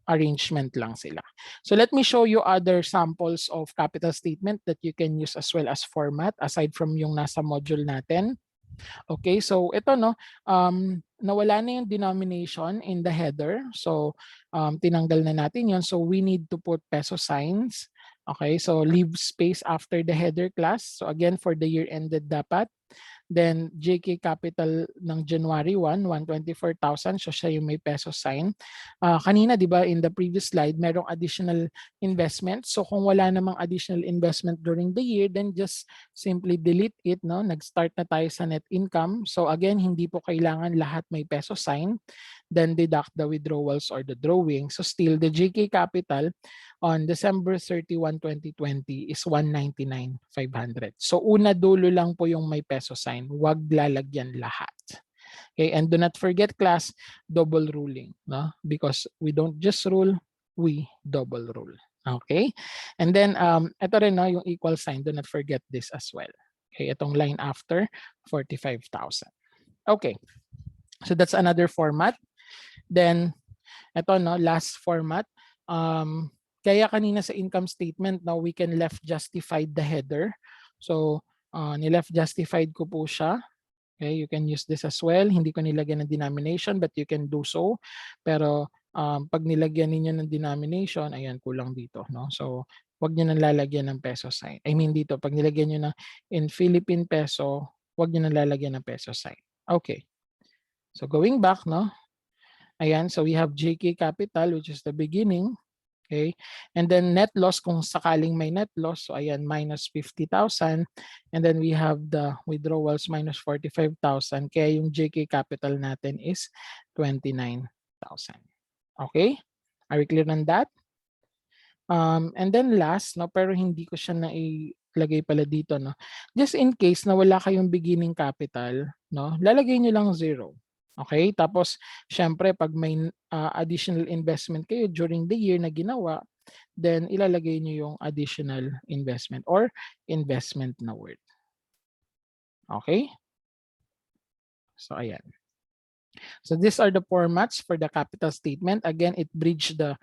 arrangement lang sila. So let me show you other samples of capital statement that you can use as well as format aside from yung nasa module natin. Okay, so ito nawala na yung denomination in the header. So tinanggal na natin yun. So we need to put peso signs. Okay, so leave space after the header class. So again, for the year ended dapat Then JK Capital ng January 1, 124,000. So siya yung may peso sign. Kanina, di ba, in the previous slide, merong additional investment. So kung wala namang additional investment during the year, then just simply delete it. No? Nag-start na tayo sa net income. So again, hindi po kailangan lahat may peso sign. Then deduct the withdrawals or the drawing. So still, the JK Capital on December 31, 2020 is 199,500. So una dulo lang po yung may peso sign. Huwag lalagyan lahat. Okay, and do not forget class, double ruling. No? Because we don't just rule, we double rule. Okay? And then, ito rin, no, yung equal sign. Do not forget this as well. Okay, itong line after, 45,000. Okay. So that's another format. Then, ito, no, last format. Kaya kanina sa income statement, now we can left justified the header. So, ni-left justified ko po siya. Okay, you can use this as well. Hindi ko nilagyan ng denomination, but you can do so. Pero pag nilagyan ninyo ng denomination, ayan, kulang dito. No? So, wag nyo nang lalagyan ng peso sign. I mean dito, pag nilagyan nyo na in Philippine peso, wag nyo nang lalagyan ng peso sign. Okay. So, going back, no? Ayan, so we have JK Capital, which is the beginning. Okay, and then net loss kung sakaling may net loss, so ayan, minus 50,000, and then we have the withdrawals minus 45,000, kaya yung JK capital natin is 29,000. Okay, are we clear on that? And then last, no, pero hindi ko siya nailagay pala dito, no, just in case na wala kayong beginning capital, no, lalagay nyo lang 0. Okay, tapos syempre pag may additional investment kayo during the year na ginawa, then ilalagay nyo yung additional investment or investment na word. Okay? So ayan. So these are the formats for the capital statement. Again, it bridged the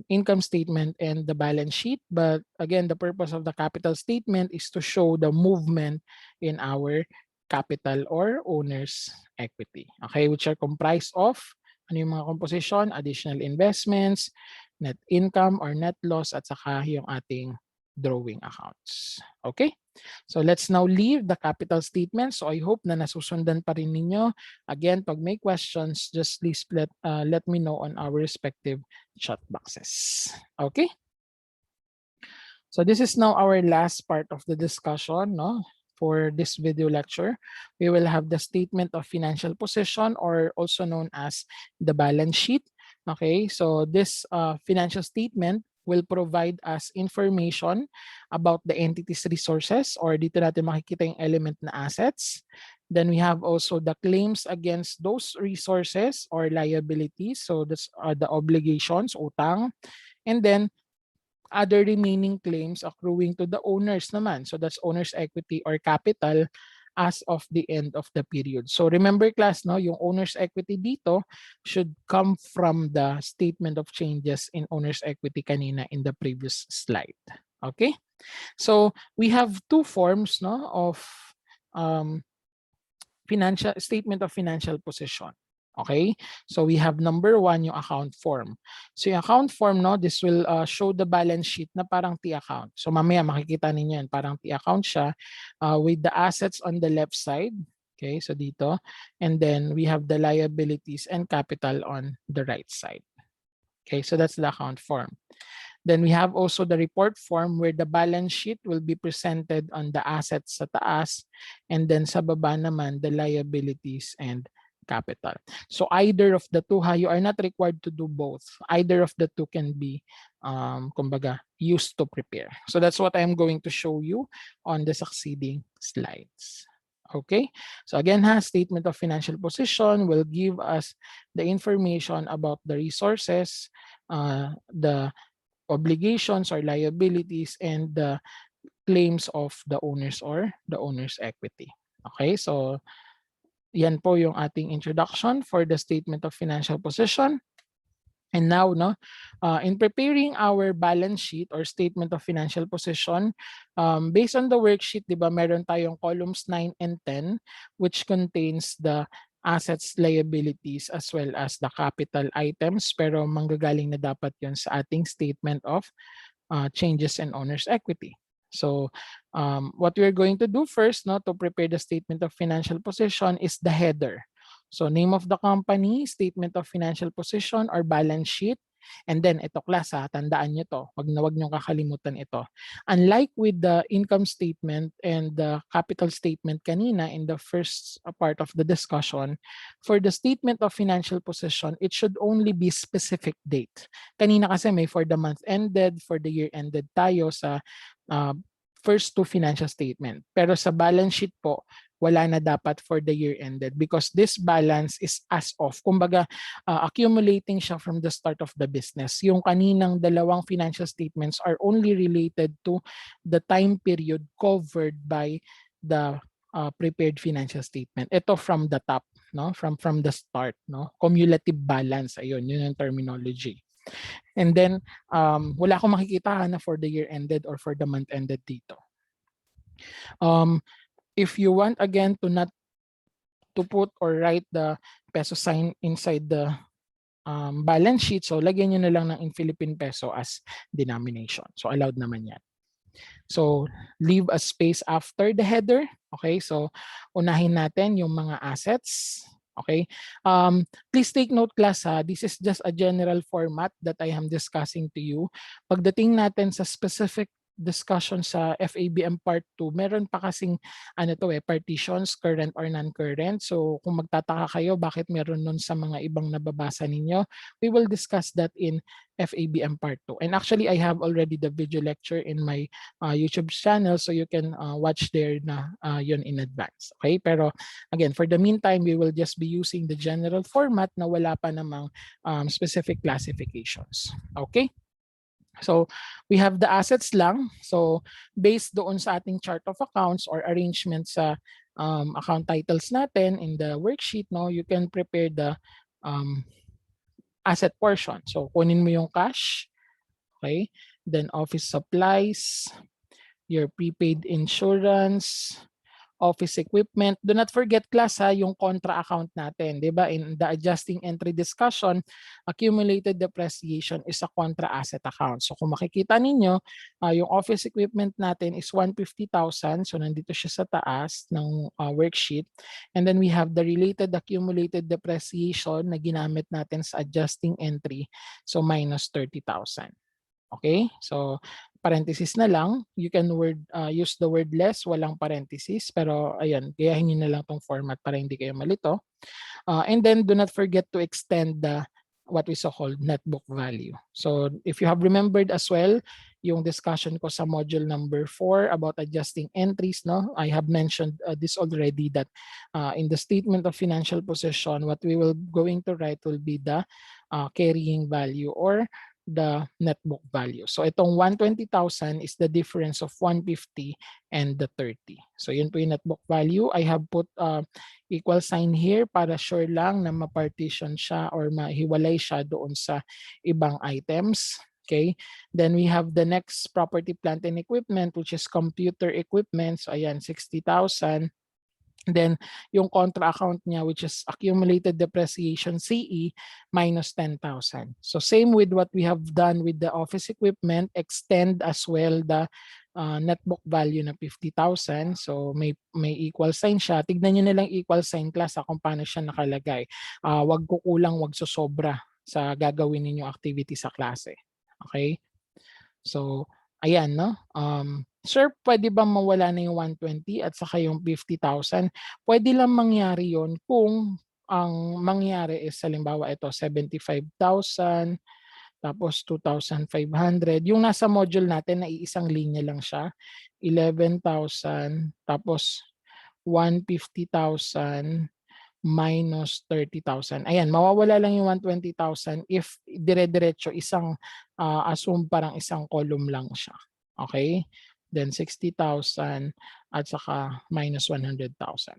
income statement and the balance sheet. But again, the purpose of the capital statement is to show the movement in our capital or owner's equity. Okay, which are comprised of ano yung mga composition, additional investments, net income or net loss, at saka yung ating drawing accounts. Okay? So let's now leave the capital statement. So I hope na nasusundan pa rin ninyo. Again, pag may questions, just please let me know on our respective chat boxes. Okay? So this is now our last part of the discussion, no? For this video lecture. We will have the statement of financial position, or also known as the balance sheet. Okay, so this financial statement will provide us information about the entity's resources, or dito natin makikita yung element na assets. Then we have also the claims against those resources or liabilities. So that's the obligations, utang. And then other remaining claims accruing to the owners naman. So that's owner's equity or capital as of the end of the period. So remember class, no, yung owner's equity dito should come from the statement of changes in owner's equity kanina in the previous slide. Okay? So we have two forms, no, of financial statement of financial position. Okay, so we have number 1, yung account form. So yung account form, no, this will show the balance sheet na parang T account. So mamaya makikita ninyo yan, parang T account siya with the assets on the left side. Okay, so dito. And then we have the liabilities and capital on the right side. Okay, so that's the account form. Then we have also the report form where the balance sheet will be presented on the assets sa taas, and then sa baba naman the liabilities and capital. So either of the two, you are not required to do both. Either of the two can be kumbaga used to prepare. So that's what I am going to show you on the succeeding slides. Okay, so again, statement of financial position will give us the information about the resources, the obligations or liabilities, and the claims of the owners or the owner's equity. Okay, so yan po yung ating introduction for the statement of financial position. And now, no, in preparing our balance sheet or statement of financial position, based on the worksheet, di ba, meron tayong columns 9 and 10, which contains the assets, liabilities, as well as the capital items. Pero manggagaling na dapat yun sa ating statement of changes in owner's equity. So what we're going to do first, no, to prepare the statement of financial position is the header. So name of the company, statement of financial position or balance sheet. And then ito class ha, tandaan nyo to. Wag nyo kakalimutan ito. Unlike with the income statement and the capital statement kanina in the first part of the discussion, for the statement of financial position, it should only be specific date. Kanina kasi may for the month ended, for the year ended tayo sa uh, first two financial statement. Pero sa balance sheet po, wala na dapat for the year ended because this balance is as of. Kumbaga, accumulating siya from the start of the business. Yung kaninang dalawang financial statements are only related to the time period covered by the prepared financial statement. Ito from the top, no? From the start, no? Cumulative balance, ayun, yun yung terminology. And then, wala akong makikita na for the year ended or for the month ended dito. If you want, again, to not to put or write the peso sign inside the balance sheet, so lagyan nyo na lang ng in Philippine peso as denomination. So, allowed naman yan. So, leave a space after the header. Okay, so unahin natin yung mga assets. Okay, please take note class ha, this is just a general format that I am discussing to you. Pagdating natin sa specific discussion sa FABM Part 2, meron pa kasing partitions, current or non-current. So kung magtataka kayo bakit meron nun sa mga ibang nababasa ninyo, we will discuss that in FABM Part 2. And actually, I have already the video lecture in my YouTube channel, so you can watch there na yun in advance. Okay, pero again, for the meantime, we will just be using the general format na wala pa namang specific classifications. Okay? So we have the assets lang. So based doon sa ating chart of accounts or arrangement sa account titles natin in the worksheet, no, you can prepare the asset portion. So kunin mo yung cash, okay? Then office supplies, your prepaid insurance, office equipment. Do not forget class ha, yung contra account natin. Diba? In the adjusting entry discussion, accumulated depreciation is a contra asset account. So kung makikita ninyo, yung office equipment natin is 150,000. So nandito siya sa taas ng worksheet. And then we have the related accumulated depreciation na ginamit natin sa adjusting entry. So minus 30,000. Okay? So parenthesis na lang. You can use the word less, walang parenthesis. Pero ayan, gayahin nyo na lang tong format para hindi kayo malito. And then do not forget to extend the what we so called net book value. So if you have remembered as well, yung discussion ko sa module number 4 about adjusting entries, no? I have mentioned this already that in the statement of financial position, what we will going to write will be the carrying value or the net book value. So itong 120,000 is the difference of 150 and the 30. So yun po yung net book value. I have put equal sign here para sure lang na ma-partition siya or mahiwalay siya doon sa ibang items. Okay. Then we have the next property, plant and equipment, which is computer equipment. So ayan, 60,000. Then yung contra account niya, which is accumulated depreciation CE, minus 10,000. So same with what we have done with the office equipment, extend as well the net book value na 50,000. So may equal sign siya. Tignan nyo na lang equal sign class kung paano siya nakalagay. Wag kukulang, wag sosobra sa gagawin ninyong activity sa klase. Okay? So ayan, no? Sir, pwede ba mawala na yung 120 at saka yung 50,000? Pwede lang mangyari yon kung ang mangyari is halimbawa ito 75,000 tapos 2,500. Yung nasa module natin na iisang linya lang siya. 11,000 tapos 150,000 minus 30,000. Ayan, mawawala lang yung 120,000 if dire-diretso isang assume parang isang column lang siya. Okay? Then 60,000 at saka minus 100,000.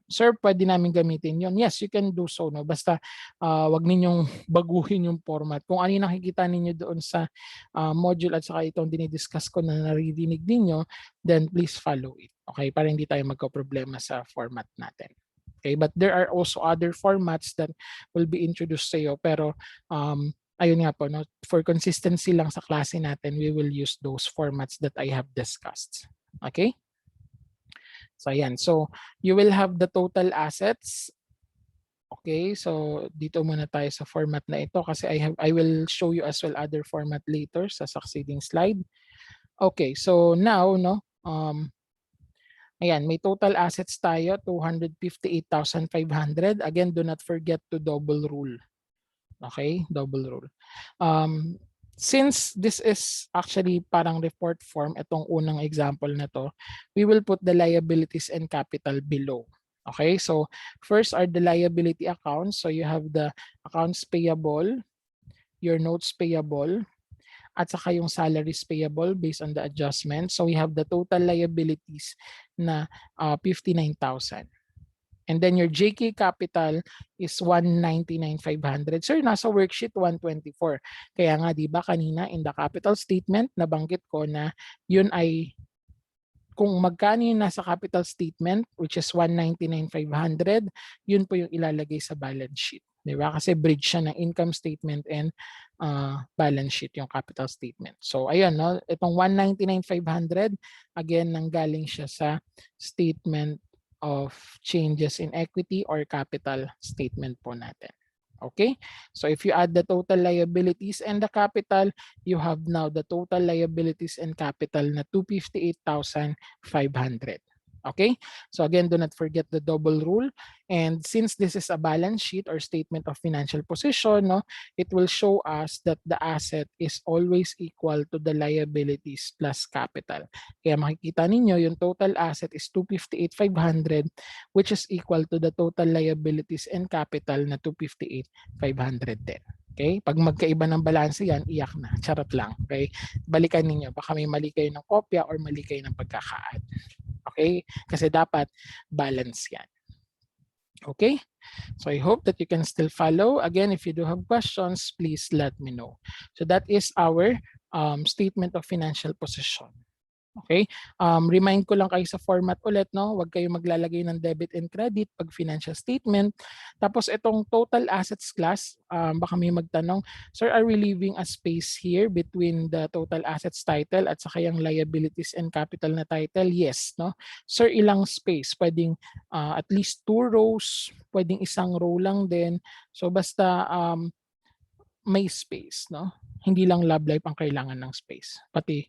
Sir, pwede namin gamitin yon. Yes, you can do so. No? Basta wag ninyong baguhin yung format. Kung ano yung nakikita ninyo doon sa module at saka itong dinidiscuss ko na naririnig ninyo, then please follow it. Okay? Para hindi tayo magka-problema sa format natin. Okay, but there are also other formats that will be introduced sa iyo, pero ayun nga po, no, for consistency lang sa klase natin, we will use those formats that I have discussed. Okay? So ayan. So you will have the total assets. Okay, so dito muna tayo sa format na ito kasi I will show you as well other format later sa succeeding slide. Okay, so now no, ayan, may total assets tayo 258,500. Again, do not forget to double rule. Okay, double rule. Since this is actually parang report form, itong unang example na to, we will put the liabilities and capital below. Okay, so first are the liability accounts. So you have the accounts payable, your notes payable, at saka yung salaries payable based on the adjustment. So we have the total liabilities na 59,000. And then your JK capital is 199,500. Sir, nasa worksheet 124. Kaya nga 'di ba kanina in the capital statement nabanggit ko na yun ay kung magkano yung nasa capital statement, which is 199,500, yun po yung ilalagay sa balance sheet. Di ba? Kasi bridge siya ng income statement and balance sheet yung capital statement. So ayun, no? Itong 199,500, again, nanggaling siya sa statement of changes in equity or capital statement po natin. Okay? So if you add the total liabilities and the capital, you have now the total liabilities and capital na 258,500. Okay? So again, do not forget the double rule. And since this is a balance sheet or statement of financial position, no, it will show us that the asset is always equal to the liabilities plus capital. Kaya makikita ninyo, yung total asset is 258,500, which is equal to the total liabilities and capital na 258,500 din. Okay? Pag magkaiba ng balanse yan, iyak na. Charot lang. Okay? Balikan ninyo. Baka may mali kayo ng kopya or mali kayo ng pagkaka-add. Okay? Kasi dapat balance yan. Okay? So I hope that you can still follow. Again, if you do have questions, please let me know. So that is our statement of financial position. Okay? Remind ko lang kayo sa format ulit, no? Huwag kayo maglalagay ng debit and credit pag financial statement. Tapos itong total assets class, baka may magtanong, sir, are we leaving a space here between the total assets title at saka yung liabilities and capital na title? Yes, no? Sir, ilang space? Pwedeng at least 2 rows, pwedeng isang row lang din. So basta may space, no? Hindi lang love life ang kailangan ng space, pati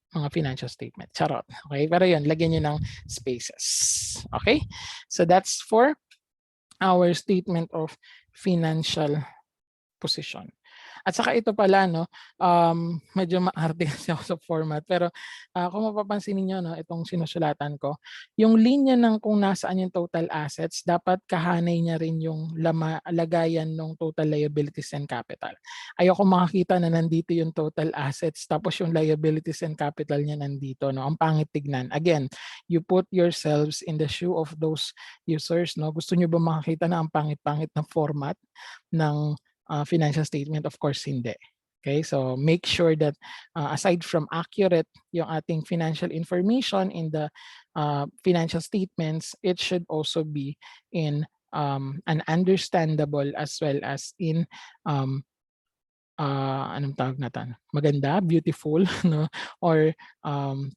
mga financial statement. Charot. Okay? Pero yun, lagyan nyo ng spaces. Okay? So that's for our statement of financial position. At saka ito pala, no, medyo maarte kasi ako sa format. Pero kung mapapansin niyo, no, itong sinusulatan ko, yung linya ng kung nasaan yung total assets, dapat kahanay niya rin yung lagayan ng total liabilities and capital. Ayoko makakita na nandito yung total assets, tapos yung liabilities and capital niya nandito. No? Ang pangit tignan. Again, you put yourselves in the shoe of those users. No? Gusto niyo ba makakita na ang pangit-pangit na format ng financial statement? Of course, hindi. Okay, so make sure that aside from accurate yung ating financial information in the financial statements, it should also be in an understandable as well as in anong tawag natin? Maganda, beautiful, no? Or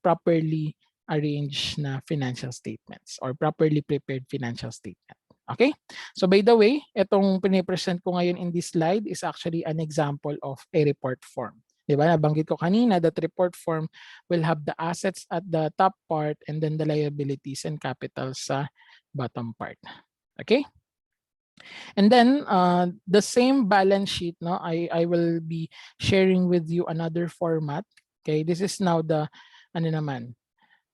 properly arranged na financial statements or properly prepared financial statement. Okay? So by the way, itong pinipresent ko ngayon in this slide is actually an example of a report form. Diba? Nabanggit ko kanina that report form will have the assets at the top part and then the liabilities and capital sa bottom part. Okay? And then the same balance sheet, no, I will be sharing with you another format. Okay, this is now the ano naman,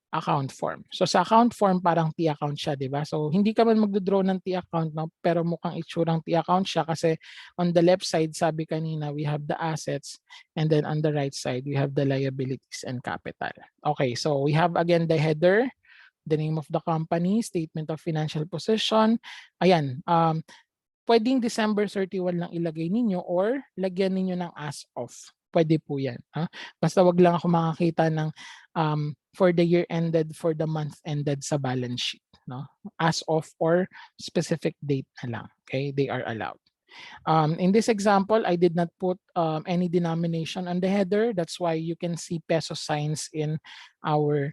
account form. So sa account form parang T-account siya, 'di ba? So hindi ka man magdo-draw ng T-account, no, pero mukhang itsurang T-account siya kasi on the left side, sabi kanina, we have the assets and then on the right side, we have the liabilities and capital. Okay, so we have again the header, the name of the company, statement of financial position. Ayan, pwedeng December 31 lang ilagay ninyo or lagyan ninyo ng as of. Pwede po yan. Basta wag lang ako makakita ng for the year ended, for the month ended sa balance sheet. No? As of or specific date na lang. Okay? They are allowed. In this example, I did not put any denomination on the header. That's why you can see peso signs in our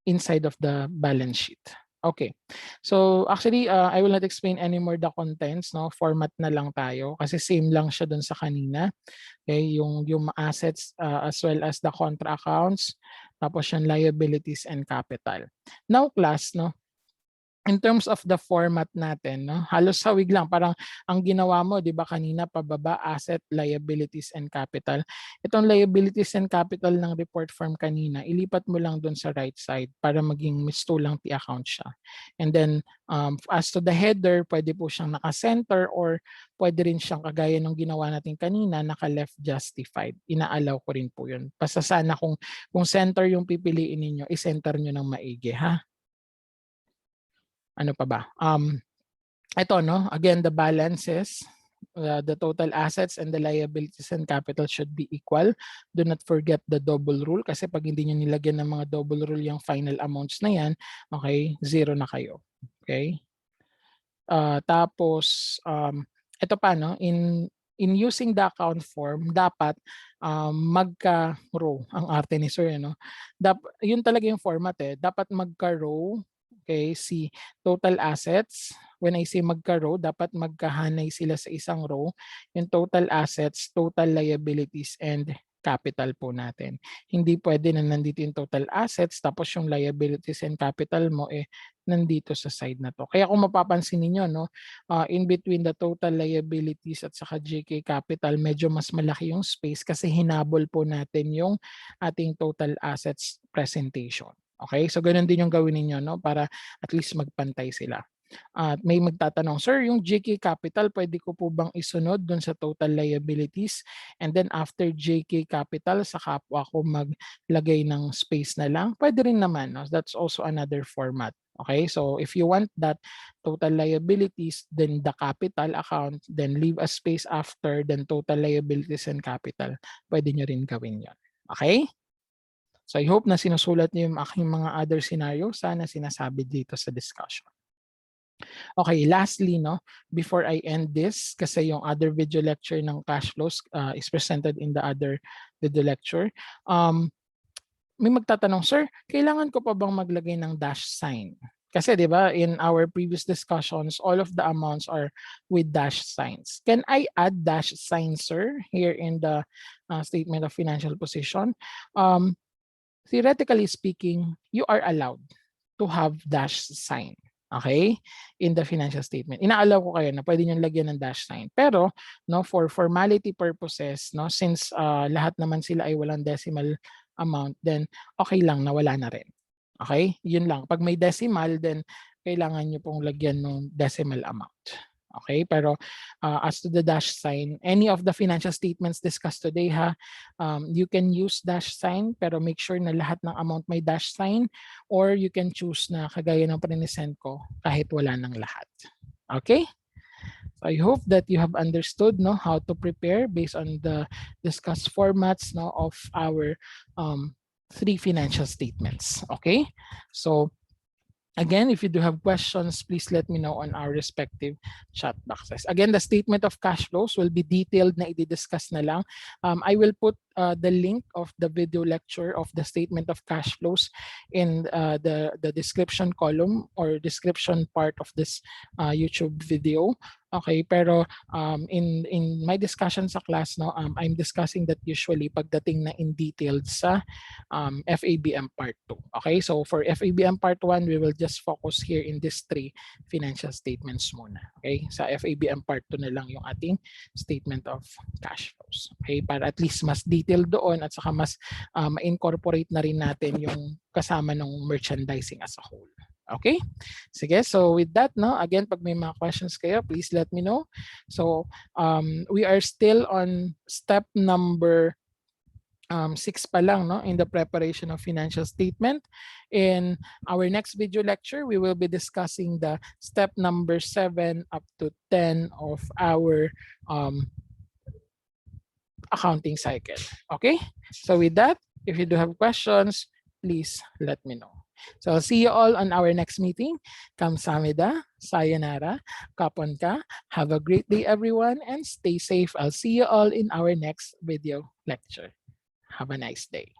inside of the balance sheet. Okay. So actually, I will not explain anymore the contents, no? Format na lang tayo kasi same lang siya dun sa kanina. Okay, yung assets as well as the contra accounts, tapos yung liabilities and capital. Now class, no? In terms of the format natin, no, halos hawig lang. Parang ang ginawa mo, di ba kanina, pababa, asset, liabilities, and capital. Itong liabilities and capital ng report form kanina, ilipat mo lang dun sa right side para maging mistulang account siya. And then, as to the header, pwede po siyang naka-center or pwede rin siyang kagaya ng ginawa natin kanina, naka-left justified. Inaalaw ko rin po yun. Basta sana kung center yung pipiliin ninyo, i-center nyo ng maigi, ha? Ano pa ba? Ito, no? Again, the balances, the total assets and the liabilities and capital should be equal. Do not forget the double rule kasi pag hindi nyo nilagyan ng mga double rule yung final amounts na yan, okay, zero na kayo. Okay? Tapos, ito pa, no? In using the account form, dapat magka-row ang arte ni Sir. No? Yun talaga yung format eh. Dapat magka-row. Okay, si total assets. When I say magka-row, dapat magkahanay sila sa isang row. Yung total assets, total liabilities, and capital po natin. Hindi pwede na nandito yung total assets tapos yung liabilities and capital mo nandito sa side na to. Kaya kung mapapansin niyo no, in between the total liabilities at saka JK capital, medyo mas malaki yung space kasi hinabol po natin yung ating total assets presentation. Okay? So ganun din yung gawin niyo no para at least magpantay sila. At may magtatanong, Sir, yung JK Capital, pwede ko po bang isunod dun sa total liabilities? And then after JK Capital, saka po ako maglagay ng space na lang? Pwede rin naman. No? That's also another format. Okay, so if you want that total liabilities, then the capital account, then leave a space after, then total liabilities and capital, pwede nyo rin gawin yon. Okay? So I hope na sinusulat niyo yung aking mga other scenario. Sana sinasabi dito sa discussion. Okay, lastly, no, before I end this, kasi yung other video lecture ng cash flows is presented in the other video lecture. May magtatanong, Sir, kailangan ko pa bang maglagay ng dash sign? Kasi 'di ba, in our previous discussions, all of the amounts are with dash signs. Can I add dash sign, sir, here in the statement of financial position? Theoretically speaking, you are allowed to have dash sign. Okay? In the financial statement. Inaalaw ko kayo na pwede nyo lagyan ng dash sign. Pero, no, for formality purposes, no, since lahat naman sila ay walang decimal amount, then okay lang na wala na rin. Okay? Yun lang. Pag may decimal, then kailangan nyo pong lagyan ng decimal amount. Okay? Pero as to the dash sign, any of the financial statements discussed today, you can use dash sign pero make sure na lahat ng amount may dash sign or you can choose na kagaya ng present ko kahit wala ng lahat. Okay? So I hope that you have understood no, how to prepare based on the discussed formats no, of our 3 financial statements. Okay? So again, if you do have questions, please let me know on our respective chat boxes. Again, the statement of cash flows will be detailed na i-discuss na lang. I will put the link of the video lecture of the statement of cash flows in the description column or description part of this YouTube video. Okay, pero in my discussion sa class, no, I'm discussing that usually pagdating na in detailed sa FABM Part 2. Okay, so for FABM Part 1, we will just focus here in these 3 financial statements muna. Okay, sa FABM Part 2 na lang yung ating statement of cash flows. Okay, para at least mas detailed doon at saka mas ma-incorporate na rin natin yung kasama ng merchandising as a whole. Okay? Sige, so with that, no, again, pag may mga questions kayo, please let me know. So, we are still on step number 6 pa lang no, in the preparation of financial statement. In our next video lecture, we will be discussing the step number 7 up to 10 of our accounting cycle. Okay? So with that, if you do have questions, please let me know. So I'll see you all on our next meeting. Kamsahamnida, sayonara, kapon ka. Have a great day everyone and stay safe. I'll see you all in our next video lecture. Have a nice day.